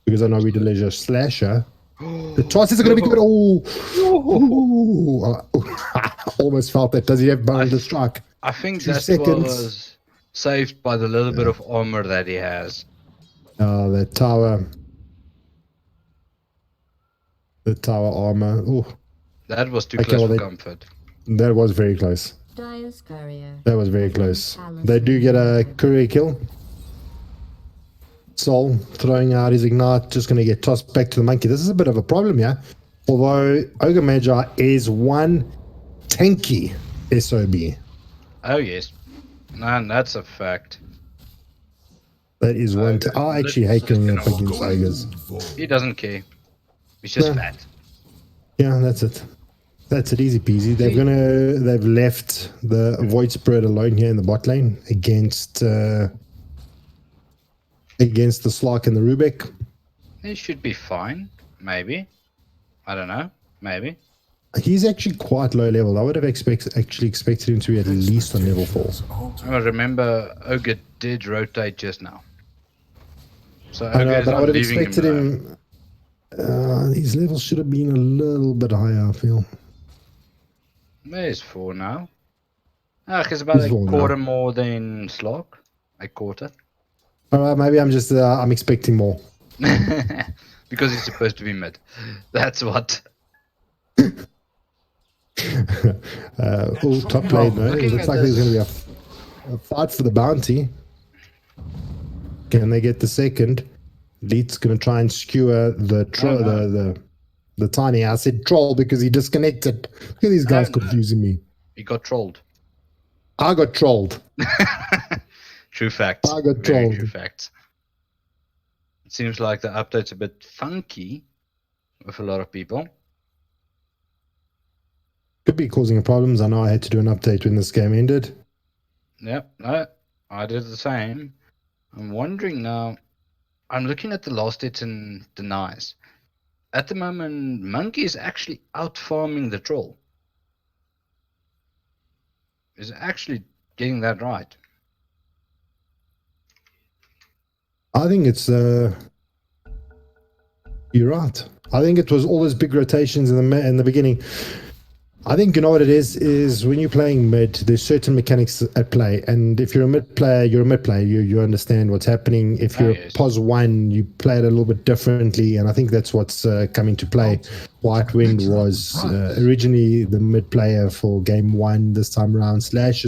Because I know we delicious Slasher. The tosses are going to be good. Almost felt that. Does he have Bound to Strike? I think 2 that seconds. was saved by the little bit of armor that he has. The tower. The tower armor. Oh, That was too Okay, close well, for they- comfort. that was very close. Dire's courier. That was very has close. been They do get a talisman. courier kill. Sol throwing out his ignite, just going to get tossed back to the monkey. This is a bit of a problem here. Although Ogre Magi is one tanky SOB. Oh yes, man, that's a fact. That is one. I actually hate going up against ogres. He doesn't care. He's just Yeah. fat. Yeah, that's it. That's it, easy peasy. They've left the Void Spirit alone here in the bot lane against the Slark and the Rubik. He should be fine. Maybe. I don't know. Maybe. He's actually quite low level. I would have actually expected him to be at least on level 4. I remember Ogre did rotate just now. So I know, Ogre is but I not would have leaving expected him. him. His level should have been a little bit higher, I feel. There's 4 now. He's about He's a 4 now. quarter more than Slog. A quarter. All right, maybe I'm just I'm expecting more. Because he's supposed to be mid. That's what. Top lane, no. It looking looks at like there's this- going to be a fight for the bounty. Can they get the second? Leet's going to try and skewer the the tiny. I said troll because he disconnected. Look at these guys No. confusing me. He got trolled. I got trolled. True facts. I got Very trolled. true facts. It seems like the update's a bit funky with a lot of people. Could be causing problems. I know I had to do an update when this game ended. Yep, no, I did the same. I'm wondering now. I'm looking at the last hits and denies. At the moment, Monkey is actually out farming the troll. Is actually getting that right. I think it's you're right. I think it was all those big rotations in the beginning. I think you know what it is when you're playing mid, there's certain mechanics at play, and if you're a mid player, you're a mid player. You understand what's happening. If you're yes. POS 1, you play it a little bit differently, and I think that's what's coming to play. White Wind was originally the mid player for game 1 this time around. Slash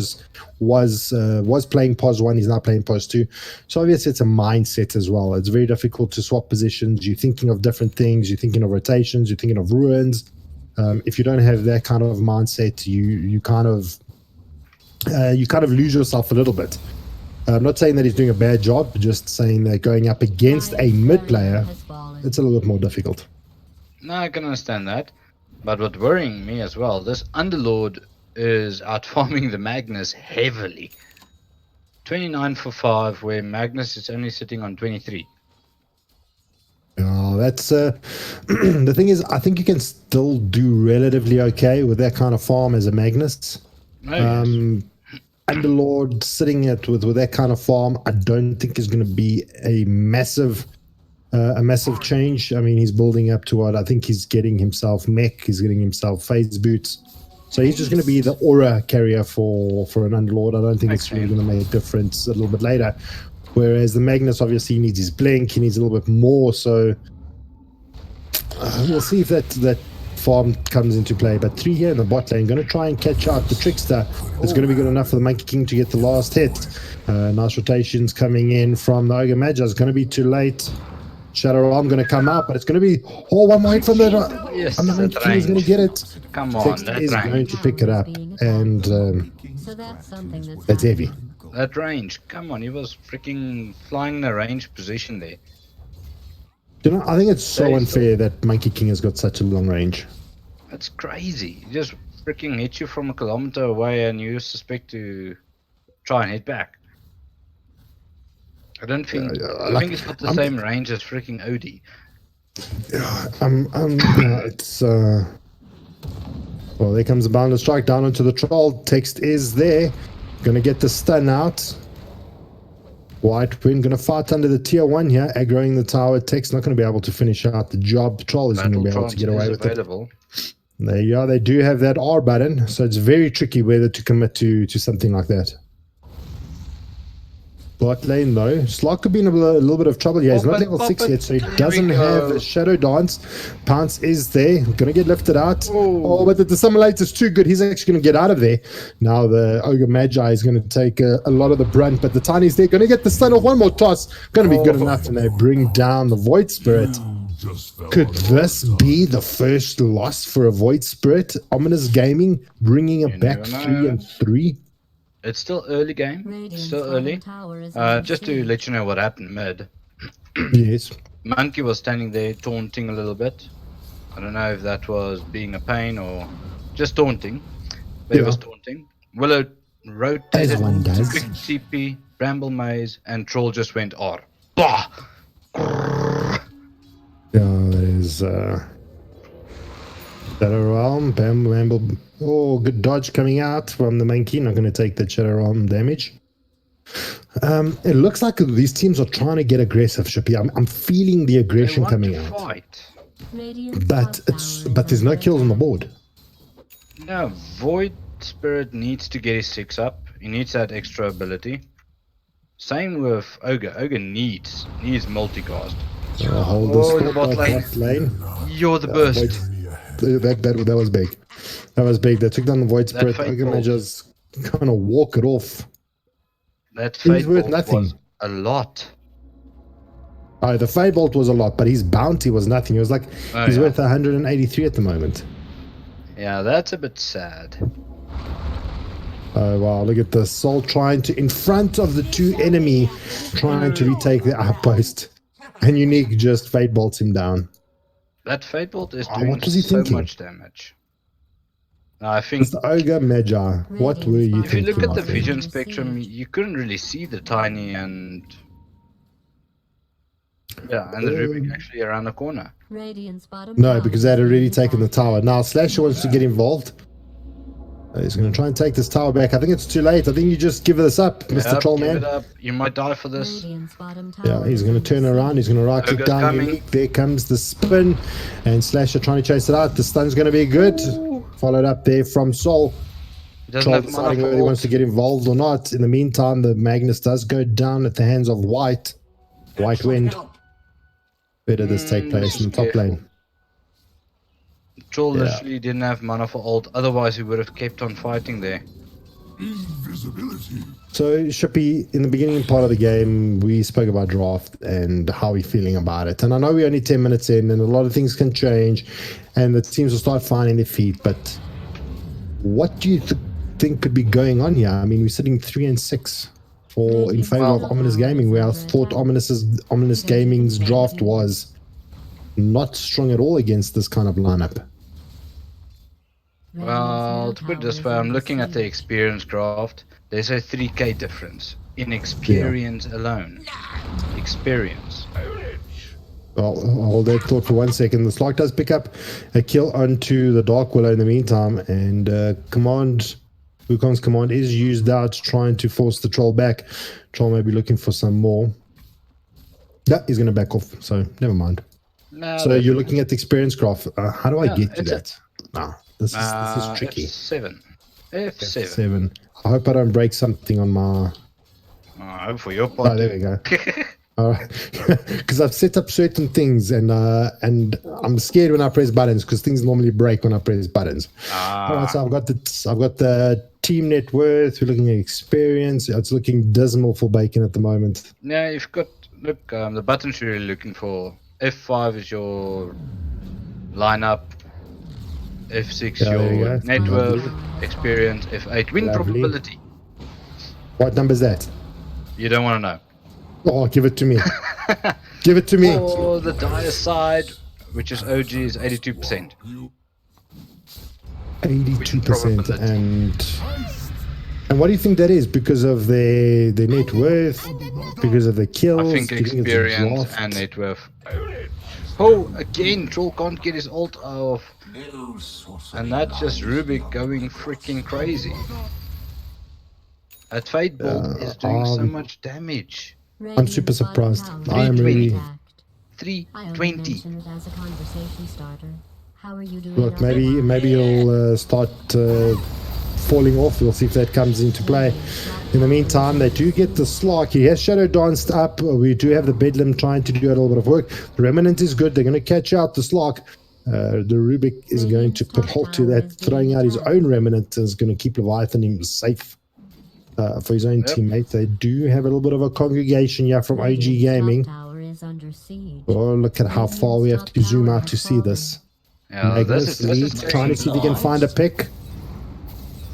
was playing POS 1, he's now playing POS 2. So obviously it's a mindset as well. It's very difficult to swap positions. You're thinking of different things. You're thinking of rotations. You're thinking of ruins. If you don't have that kind of mindset, you kind of lose yourself a little bit. I'm not saying that he's doing a bad job, just saying that going up against a mid player, Has fallen. it's a little bit more difficult. No, I can understand that. But what's worrying me as well, this Underlord is out farming the Magnus heavily. 29 for 5, where Magnus is only sitting on 23. That's the thing is, I think you can still do relatively okay with that kind of farm as a Magnus. Oh, yes. Underlord sitting at with that kind of farm, I don't think is going to be a massive change. I mean, he's building up to what I think he's getting himself mech, he's getting himself phase boots. So he's just going to be the aura carrier for an Underlord. I don't think it's really going to make a difference a little bit later. Whereas the Magnus obviously needs his blink, he needs a little bit more. So we'll see if that farm comes into play. But 3 here in the bot lane, going to try and catch out the Trickster. It's going to be good enough for the Monkey King to get the last hit. Nice rotations coming in from the Ogre Magi. It's going to be too late. Shadow Arm going to come out, but it's going to be one more hit from the Yes, and the Monkey that King is going to range. get it. Come on, Trickster that is range. going to pick it up, and So that's something that's that's heavy. happening. That range. Come on, he was freaking flying the range position there. You know, I think it's so Very unfair that Monkey King has got such a long range. That's crazy. He just freaking hit you from a kilometer away and you suspect to try and hit back. I don't think. I like, think it's got the same range as freaking Odie. It's well, there comes the boundless strike down onto the troll. Text is there, gonna get the stun out. White Wind gonna fight under the tier 1 here, aggroing the tower. Text not gonna be able to finish out the job. Troll is gonna be able to get away with it. available. There you are. They do have that R button, so it's very tricky whether to commit to something like that. bot lane though. Slark could be in a little bit of trouble. Yeah, he's not level 6 yet, so he doesn't have a Shadow Dance. Pounce is there. Gonna get lifted out. Oh, but the Dissimulator's too good. He's actually gonna get out of there. Now the Ogre Magi is gonna take a lot of the brunt, but the Tiny's there. Gonna get the stun off. One more toss. Gonna be good enough, and they bring down the Void Spirit. Could this be the first loss for a Void Spirit? Ominous Gaming bringing it back 3-3. It's still early game. Still early. Just to let you know what happened mid. Yes. Monkey was standing there taunting a little bit. I don't know if that was being a pain or just taunting. But it was taunting. Willow rotated, As one does. quick TP, Bramble Maze, and Troll just went R. Bah! Yeah, there's Shadow Realm, Bramble. Oh, good dodge coming out from the Monkey. Not going to take the Shadow Realm damage. It looks like these teams are trying to get aggressive, Shippy. I'm feeling the aggression coming out. Fight. But there's no kills on the board. No, Void Spirit needs to get his 6 up. He needs that extra ability. Same with Ogre. Ogre needs multicast. Hold this bot lane. You're the burst. That was big. That was big. They took down the Void Spirit. Ogre may just kind of walk it off. That Fate worth Bolt nothing. was a lot. The Fade Bolt was a lot, but his bounty was nothing. It was like he's worth 183 at the moment. Yeah, that's a bit sad. Oh wow, look at the Soul trying to, in front of the two enemy, trying to retake the outpost. And Unique just Fade Bolts him down. That Fate Bolt is doing what was he so thinking? much damage. I think It's the Ogre Magi. What were you if you thinking? look at the my friend? vision spectrum, you couldn't really see the Tiny and the Rubik actually around the corner. No, because they had already taken the tower. Now Slasher wants to get involved. He's going to try and take this tower back. I think it's too late. I think you just give this up, Mr. Trollman. Give it up. You might die for this. Yeah, he's going to turn around. He's going to right click Ogre's down. coming. Unique. There comes the spin. And Slasher trying to chase it out. The stun's going to be good. Followed up there from Soul. He doesn't Troll have mana deciding for whether he wants to ult. get involved or not. In the meantime, the Magnus does go down at the hands of White. White Wind. Where did this take place? In the top lane. Troll literally didn't have mana for ult, otherwise he would have kept on fighting there. So, Shippy, in the beginning part of the game, we spoke about draft and how we're feeling about it. And I know we're only 10 minutes in, and a lot of things can change, and the teams will start finding their feet. But what do you think could be going on here? I mean, we're sitting 3-6 in favor of Ominous Gaming, where I thought Ominous Gaming's draft was not strong at all against this kind of lineup. Well, to put it this way, I'm looking at the experience draft. There's a 3k difference in experience alone. Experience. Well, I'll hold that thought for 1 second. The Slark does pick up a kill onto the Dark Willow in the meantime, and Wukong's command is used out, trying to force the Troll back. Troll may be looking for some more. Yeah, he's going to back off, so never mind. No, So you're looking at the experience graph. How do I get to it's that? This is tricky. F7. F7. 7. I hope I don't break something on my... I hope for your part. Oh, there we go. All right, because I've set up certain things, and I'm scared when I press buttons because things normally break when I press buttons. All right, so I've got the team net worth. We're looking at experience. It's looking dismal for Bacon at the moment. Yeah, you've got the buttons you're really looking for. F5 is your lineup. F6 Yeah, there you your go. net worth, experience. F8 win Lovely. probability. What number is that? You don't want to know. Oh, give it to me. Give it to me. Or the dire side, which is OG, is 82%. 82%. And what do you think that is? Because of their net worth? Because of the kills? I think Do you it's a experience draft? and net worth. Oh, again, Troll can't get his ult off. And that's just Rubik going freaking crazy. That Fate Bolt is doing so much damage. I'm super surprised. I am really... 320. Look, maybe he'll start falling off. We'll see if that comes into play. In the meantime, they do get the Slark. He has Shadow Danced up. We do have the Bedlam trying to do a little bit of work. The Remnant is good. They're going to catch out the Slark. The Rubik is going to put halt to that, throwing out his own Remnant is going to keep Leviathan safe for his own teammate. They do have a little bit of a congregation here from OG Gaming. Oh, look at how far we have to zoom out to see this. Yeah, Magnus leads, trying to see if he can find a pick.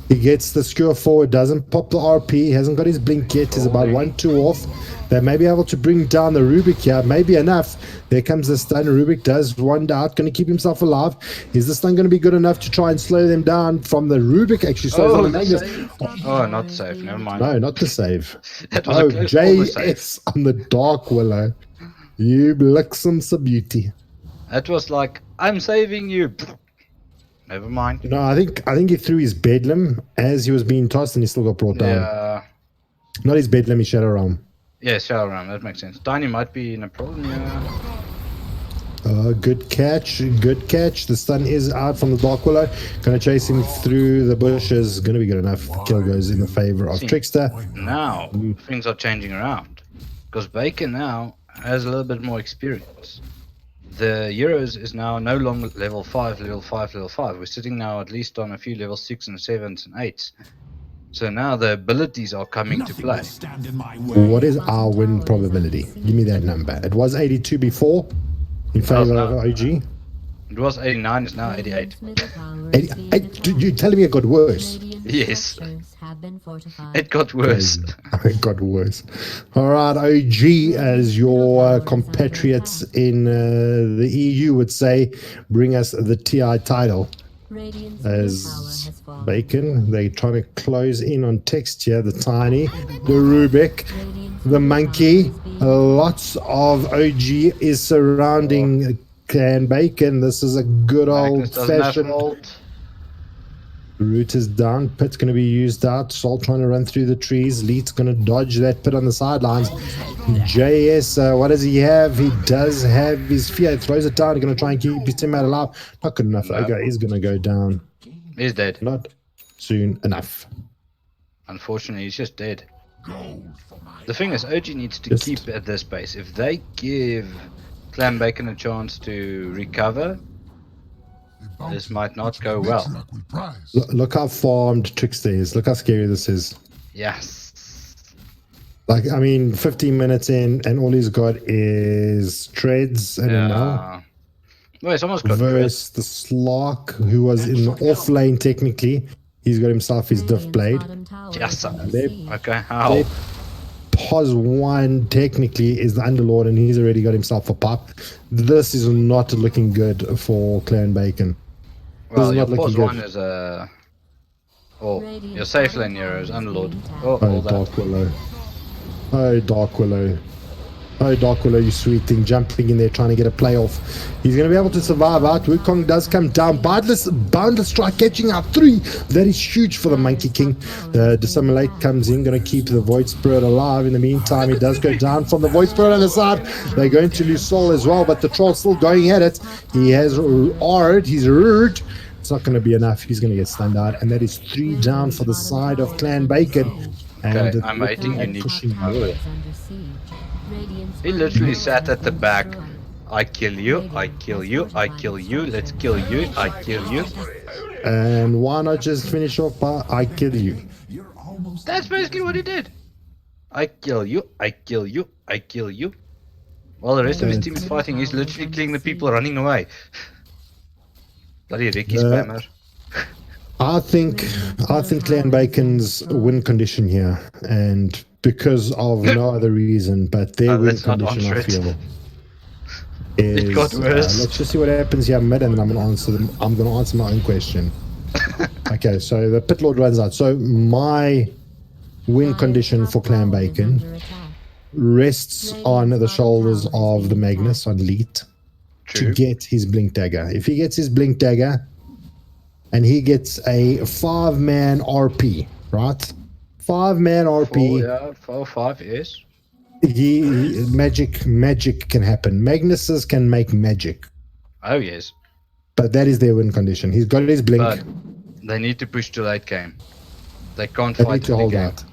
He gets the skewer forward, doesn't pop the RP, he hasn't got his blink yet, he's about 1-2 off. They may be able to bring down the Rubik here, maybe enough. There comes the stun. Rubik does wander out, going to keep himself alive. Is this stun going to be good enough to try and slow them down from the Rubik? Actually, slows them down. Oh, not the save, never mind. No, not the save. That was a close call, the save. JS on the Dark Willow. You blixums of beauty. That was like, I'm saving you. Never mind. No, I think he threw his Bedlam as he was being tossed and he still got brought down. Yeah. Not his Bedlam, his Shadow Realm. Yeah, Shadow Ram, that makes sense. Tiny might be in a problem, yeah. Good catch. The stun is out from the Dark Willow. Gonna chase him through the bushes. Gonna be good enough. Kill goes in the favor of Trickster. Now, things are changing around. Because Bacon now has a little bit more experience. The Euros is now no longer level 5. We're sitting now at least on a few level 6 and 7s and 8s. So now the abilities are coming to play. What is our win probability? Give me that number. It was 82 before in favor of OG. It was 89, it's now 88. 88. You're telling me it got worse? Yes. It got worse. It got worse. All right, OG, as your compatriots in the EU would say, bring us the TI title. As Bacon, they're trying to close in on text here. The Tiny, the Rubik, the Monkey. Lots of OG is surrounding Clan Bacon. This is a good old fashioned. Root is down. Pit's going to be used out. Salt trying to run through the trees. Leet's going to dodge that pit on the sidelines. JS, what does he have? He does have his fear. Throws it down. He's going to try and keep his teammate alive. Not good enough. Okay, he's going to go down. He's dead. Not soon enough. Unfortunately, he's just dead. The thing is, OG needs to keep at this pace. If they give Clan Bacon a chance to recover, this might not go well. Look how farmed Trickster is. Look how scary this is. Yes. Like, I mean, 15 minutes in, and all he's got is treads. I don't know. Well, it's almost got versus the Slark, who was in the off lane technically. He's got himself his diff blade. Yes. Okay, how? Pos 1 technically is the Underlord, and he's already got himself a pop. This is not looking good for Clan Bacon. Well, your Pos 1 is a... Oh, your safe lane hero is Underlord. Oh, Dark Willow. Oh, Dark Willow. Oh, Dark Willow, you sweet thing, jumping in there, trying to get a playoff. He's going to be able to survive out. Wukong does come down. Boundless strike, catching out 3. That is huge for the Monkey King. Dissimulate comes in, going to keep the Void Spirit alive. In the meantime, he does go down from the Void Spirit on the side. They're going to lose Soul as well, but the Troll's still going at it. He has R'd. He's R'd. It's not going to be enough. He's going to get stunned out. And that is 3 down for the side of Clan Bacon. And okay, I'm waiting. You need pushing more. He literally sat at the back. I kill you, I kill you, I kill you, let's kill you, I kill you. And why not just finish off by I kill you? That's basically what he did. I kill you, I kill you, I kill you. While the rest of his team is fighting, he's literally killing the people running away. Bloody Ricky spammer. I think Clan Bacon's win condition here, and because of no other reason, but their win condition, I feel, is, it got worse. Let's just see what happens here mid, and then I'm going to answer my own question. Okay, so the Pit Lord runs out. So my win condition for Clan Bacon rests on the shoulders of the Magnus, on Leet, to get his Blink Dagger. If he gets his Blink Dagger, and he gets a 5-man RP, right? 5-man RP. 4, 5, yes. Magic can happen. Magnuses can make magic. Oh, yes. But that is their win condition. He's got his blink. But they need to push to late game. They can't They fight need to in the hold game. out.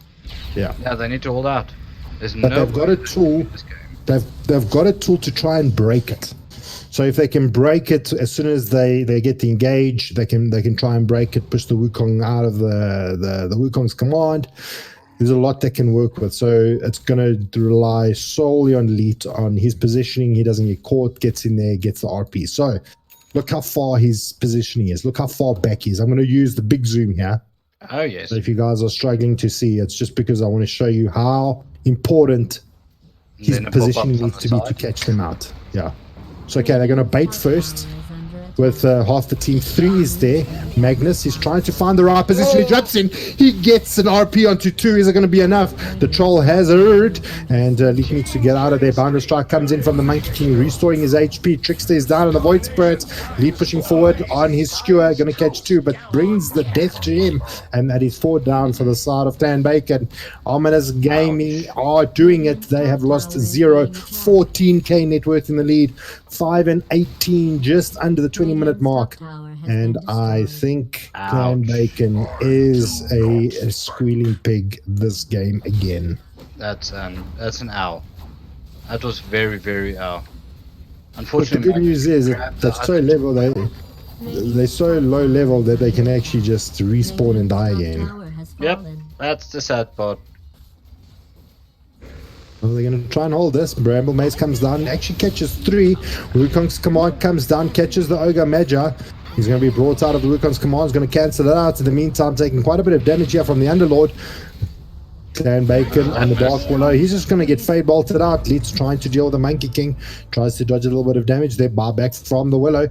Yeah. Yeah, they need to hold out. There's But no they've got way a tool. this game. They've got a tool to try and break it. So if they can break it as soon as they get engaged, they can try and break it, push the Wukong out of the Wukong's command. There's a lot they can work with. So it's going to rely solely on Leet, on his positioning. He doesn't get caught, gets in there, gets the RP. So look how far his positioning is. Look how far back he is. I'm going to use the big zoom here. Oh, yes. So if you guys are struggling to see, it's just because I want to show you how important his Then it pop positioning up on needs the to be to side. catch them out. Yeah. So, okay, they're going to bait first with half the team. 3 is there. Magnus, he's trying to find the right position. He jumps in. He gets an RP onto 2. Is it going to be enough? The troll has heard. And Leek needs to get out of there. Bounder Strike comes in from the Monkey King, restoring his HP. Trickster is down on the Void Spirit. Leek pushing forward on his skewer. Going to catch 2, but brings the death to him. And that is 4 down for the side of Clan Bacon. Ominous Gaming are doing it. They have lost 0. 14k net worth in the lead. 5 and 18, just under the 20-minute mark. And I think Clan Bacon is a squealing pig this game again. That's an owl. That was very, very owl. But the Unfortunately, good news is that they're so level, they're so low level that they can actually just respawn and die again. Yep, that's the sad part. Well, they're going to try and hold this. Bramble Maze comes down, actually catches 3. Wukong's command comes down, catches the Ogre Magi. He's going to be brought out of the Wukong's command. He's going to cancel it out. In the meantime, taking quite a bit of damage here from the Underlord. Clan Bacon on the Dark Willow. He's just going to get fade bolted out. Leeds trying to deal with the Monkey King. Tries to dodge a little bit of damage there. Bar back from the Willow.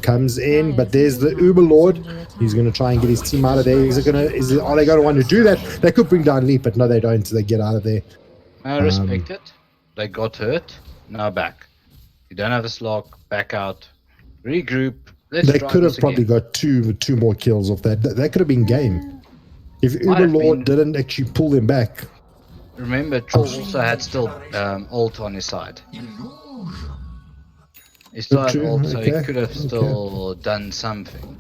Comes in, but there's the Uber Lord. He's going to try and get his team out of there. Are they going to want to do that? They could bring down Leap, but no, they don't. They get out of there. I respect it. They got hurt. Now back. You don't have a slog. Back out. Regroup. They could have probably got two more kills off that. That could have been game. If Might Uber have Lord been. didn't actually pull them back. Remember, Troll also had still ult on his side. He still had True, ult, so he okay, could have still done something.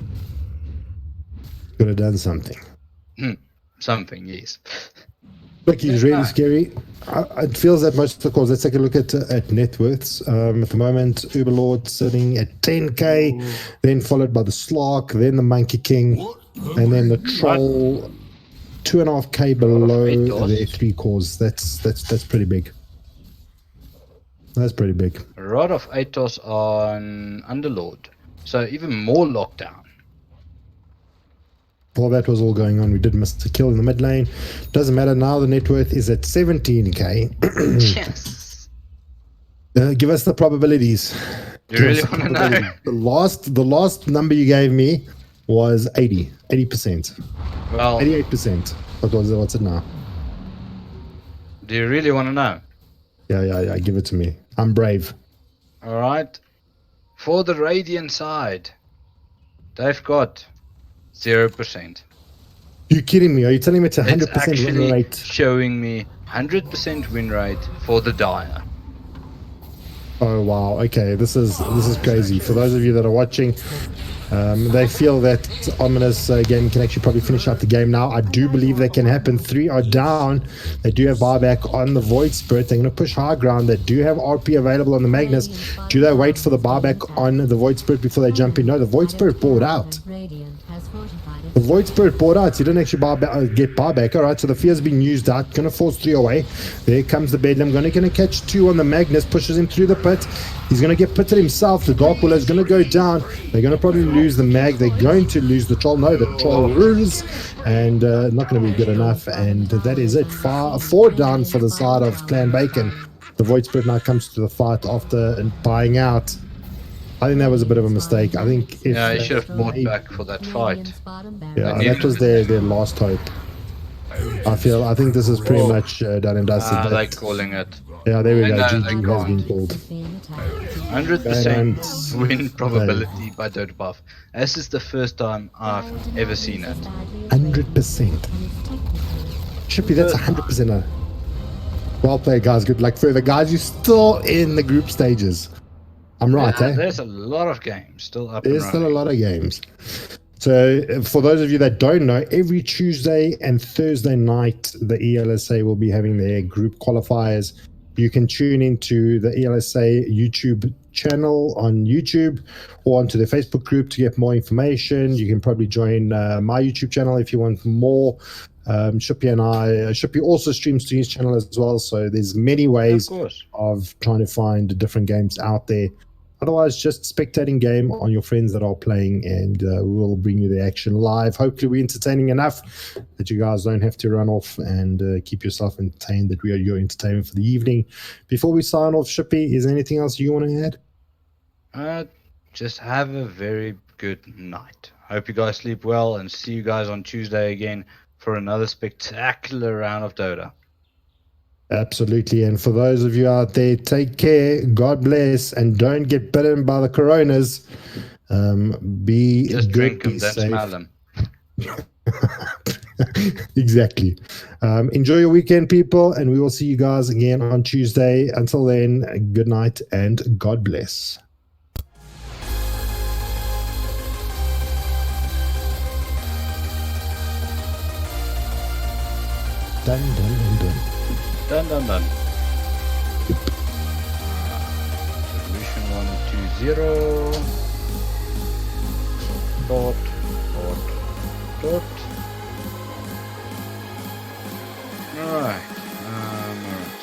Could have done something. Something, yes. Look, he's really scary. It feels that much because let's take a look at net worths. At the moment, Uberlord sitting at 10k, then followed by the Slark, then the Monkey King, and then the Troll, 2.5k below their 3 cores. That's pretty big. That's pretty big. A lot of Atos on Underlord, so even more lockdown. While that was all going on, we did miss a kill in the mid lane. Doesn't matter now. The net worth is at 17k. Yes. Give us the probabilities. You really want to know? The last number you gave me was 80%. Well, 88%. What's it now? do you really want to know? Yeah. Give it to me. I'm brave. All right. For the Radiant side, they've got 0%. You kidding me? Are you telling me it's It's 100% win actually rate? showing me 100% win rate for the Dire. Oh wow. Okay, this is crazy. For those of you that are watching, they feel that Ominous Game can actually probably finish out the game now. I do believe that can happen. 3 are down. They do have buyback on the Void Spirit. They're going to push high ground. They do have RP available on the Magnus. Do they wait for the buyback on the Void Spirit before they jump in? No, the Void Spirit bought out. The Void Spirit bought out. So you didn't actually get buyback. All right, so the fear's been used out. Going to force 3 away. There comes the Bedlam. Going to catch 2 on the Magnus. Pushes him through the pit. He's going to get pitted himself. The Dark Willow is going to go down. They're going to probably lose the Mag. They're going to lose the Troll. No, the Troll lose. And not going to be good enough. And that is it. 4 down for the side of Clan Bacon. The Void Spirit now comes to the fight after buying out. I think that was a bit of a mistake. I think if Yeah, he should have bought back for that fight. Yeah, that was their last hope. I think this is pretty much done and dusted. They're calling it. Yeah, there we go. No, GG they has can't. been called. 100% win probability by Dota Buff. This is the first time I've ever seen it. 100%. Chippy, that's 100%. Well played, guys. Good luck further, guys. You're still in the group stages. I'm right, eh? There's a lot of games still up There's and still a running. lot of games. So, for those of you that don't know, every Tuesday and Thursday night, the ELSA will be having their group qualifiers. You can tune into the ELSA YouTube channel on YouTube or onto the Facebook group to get more information. You can probably join my YouTube channel if you want more. Shippy also streams to his channel as well. So there's many ways of trying to find different games out there. Otherwise, just spectating game on your friends that are playing, and we'll bring you the action live. Hopefully, we're entertaining enough that you guys don't have to run off and keep yourself entertained, that we are your entertainment for the evening. Before we sign off, Shippy, is there anything else you want to add? Just have a very good night. Hope you guys sleep well, and see you guys on Tuesday again for another spectacular round of Dota. Absolutely. And for those of you out there, take care, God bless, and don't get bitten by the coronas. Be just good, drink them, be don't safe. smell them. Exactly. Enjoy your weekend, people, and we will see you guys again on Tuesday. Until then, good night and God bless. Dun, dun, dun, dun. Done. Solution 120. Dot. Alright.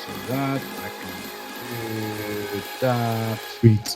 So that I can do that. Sweet.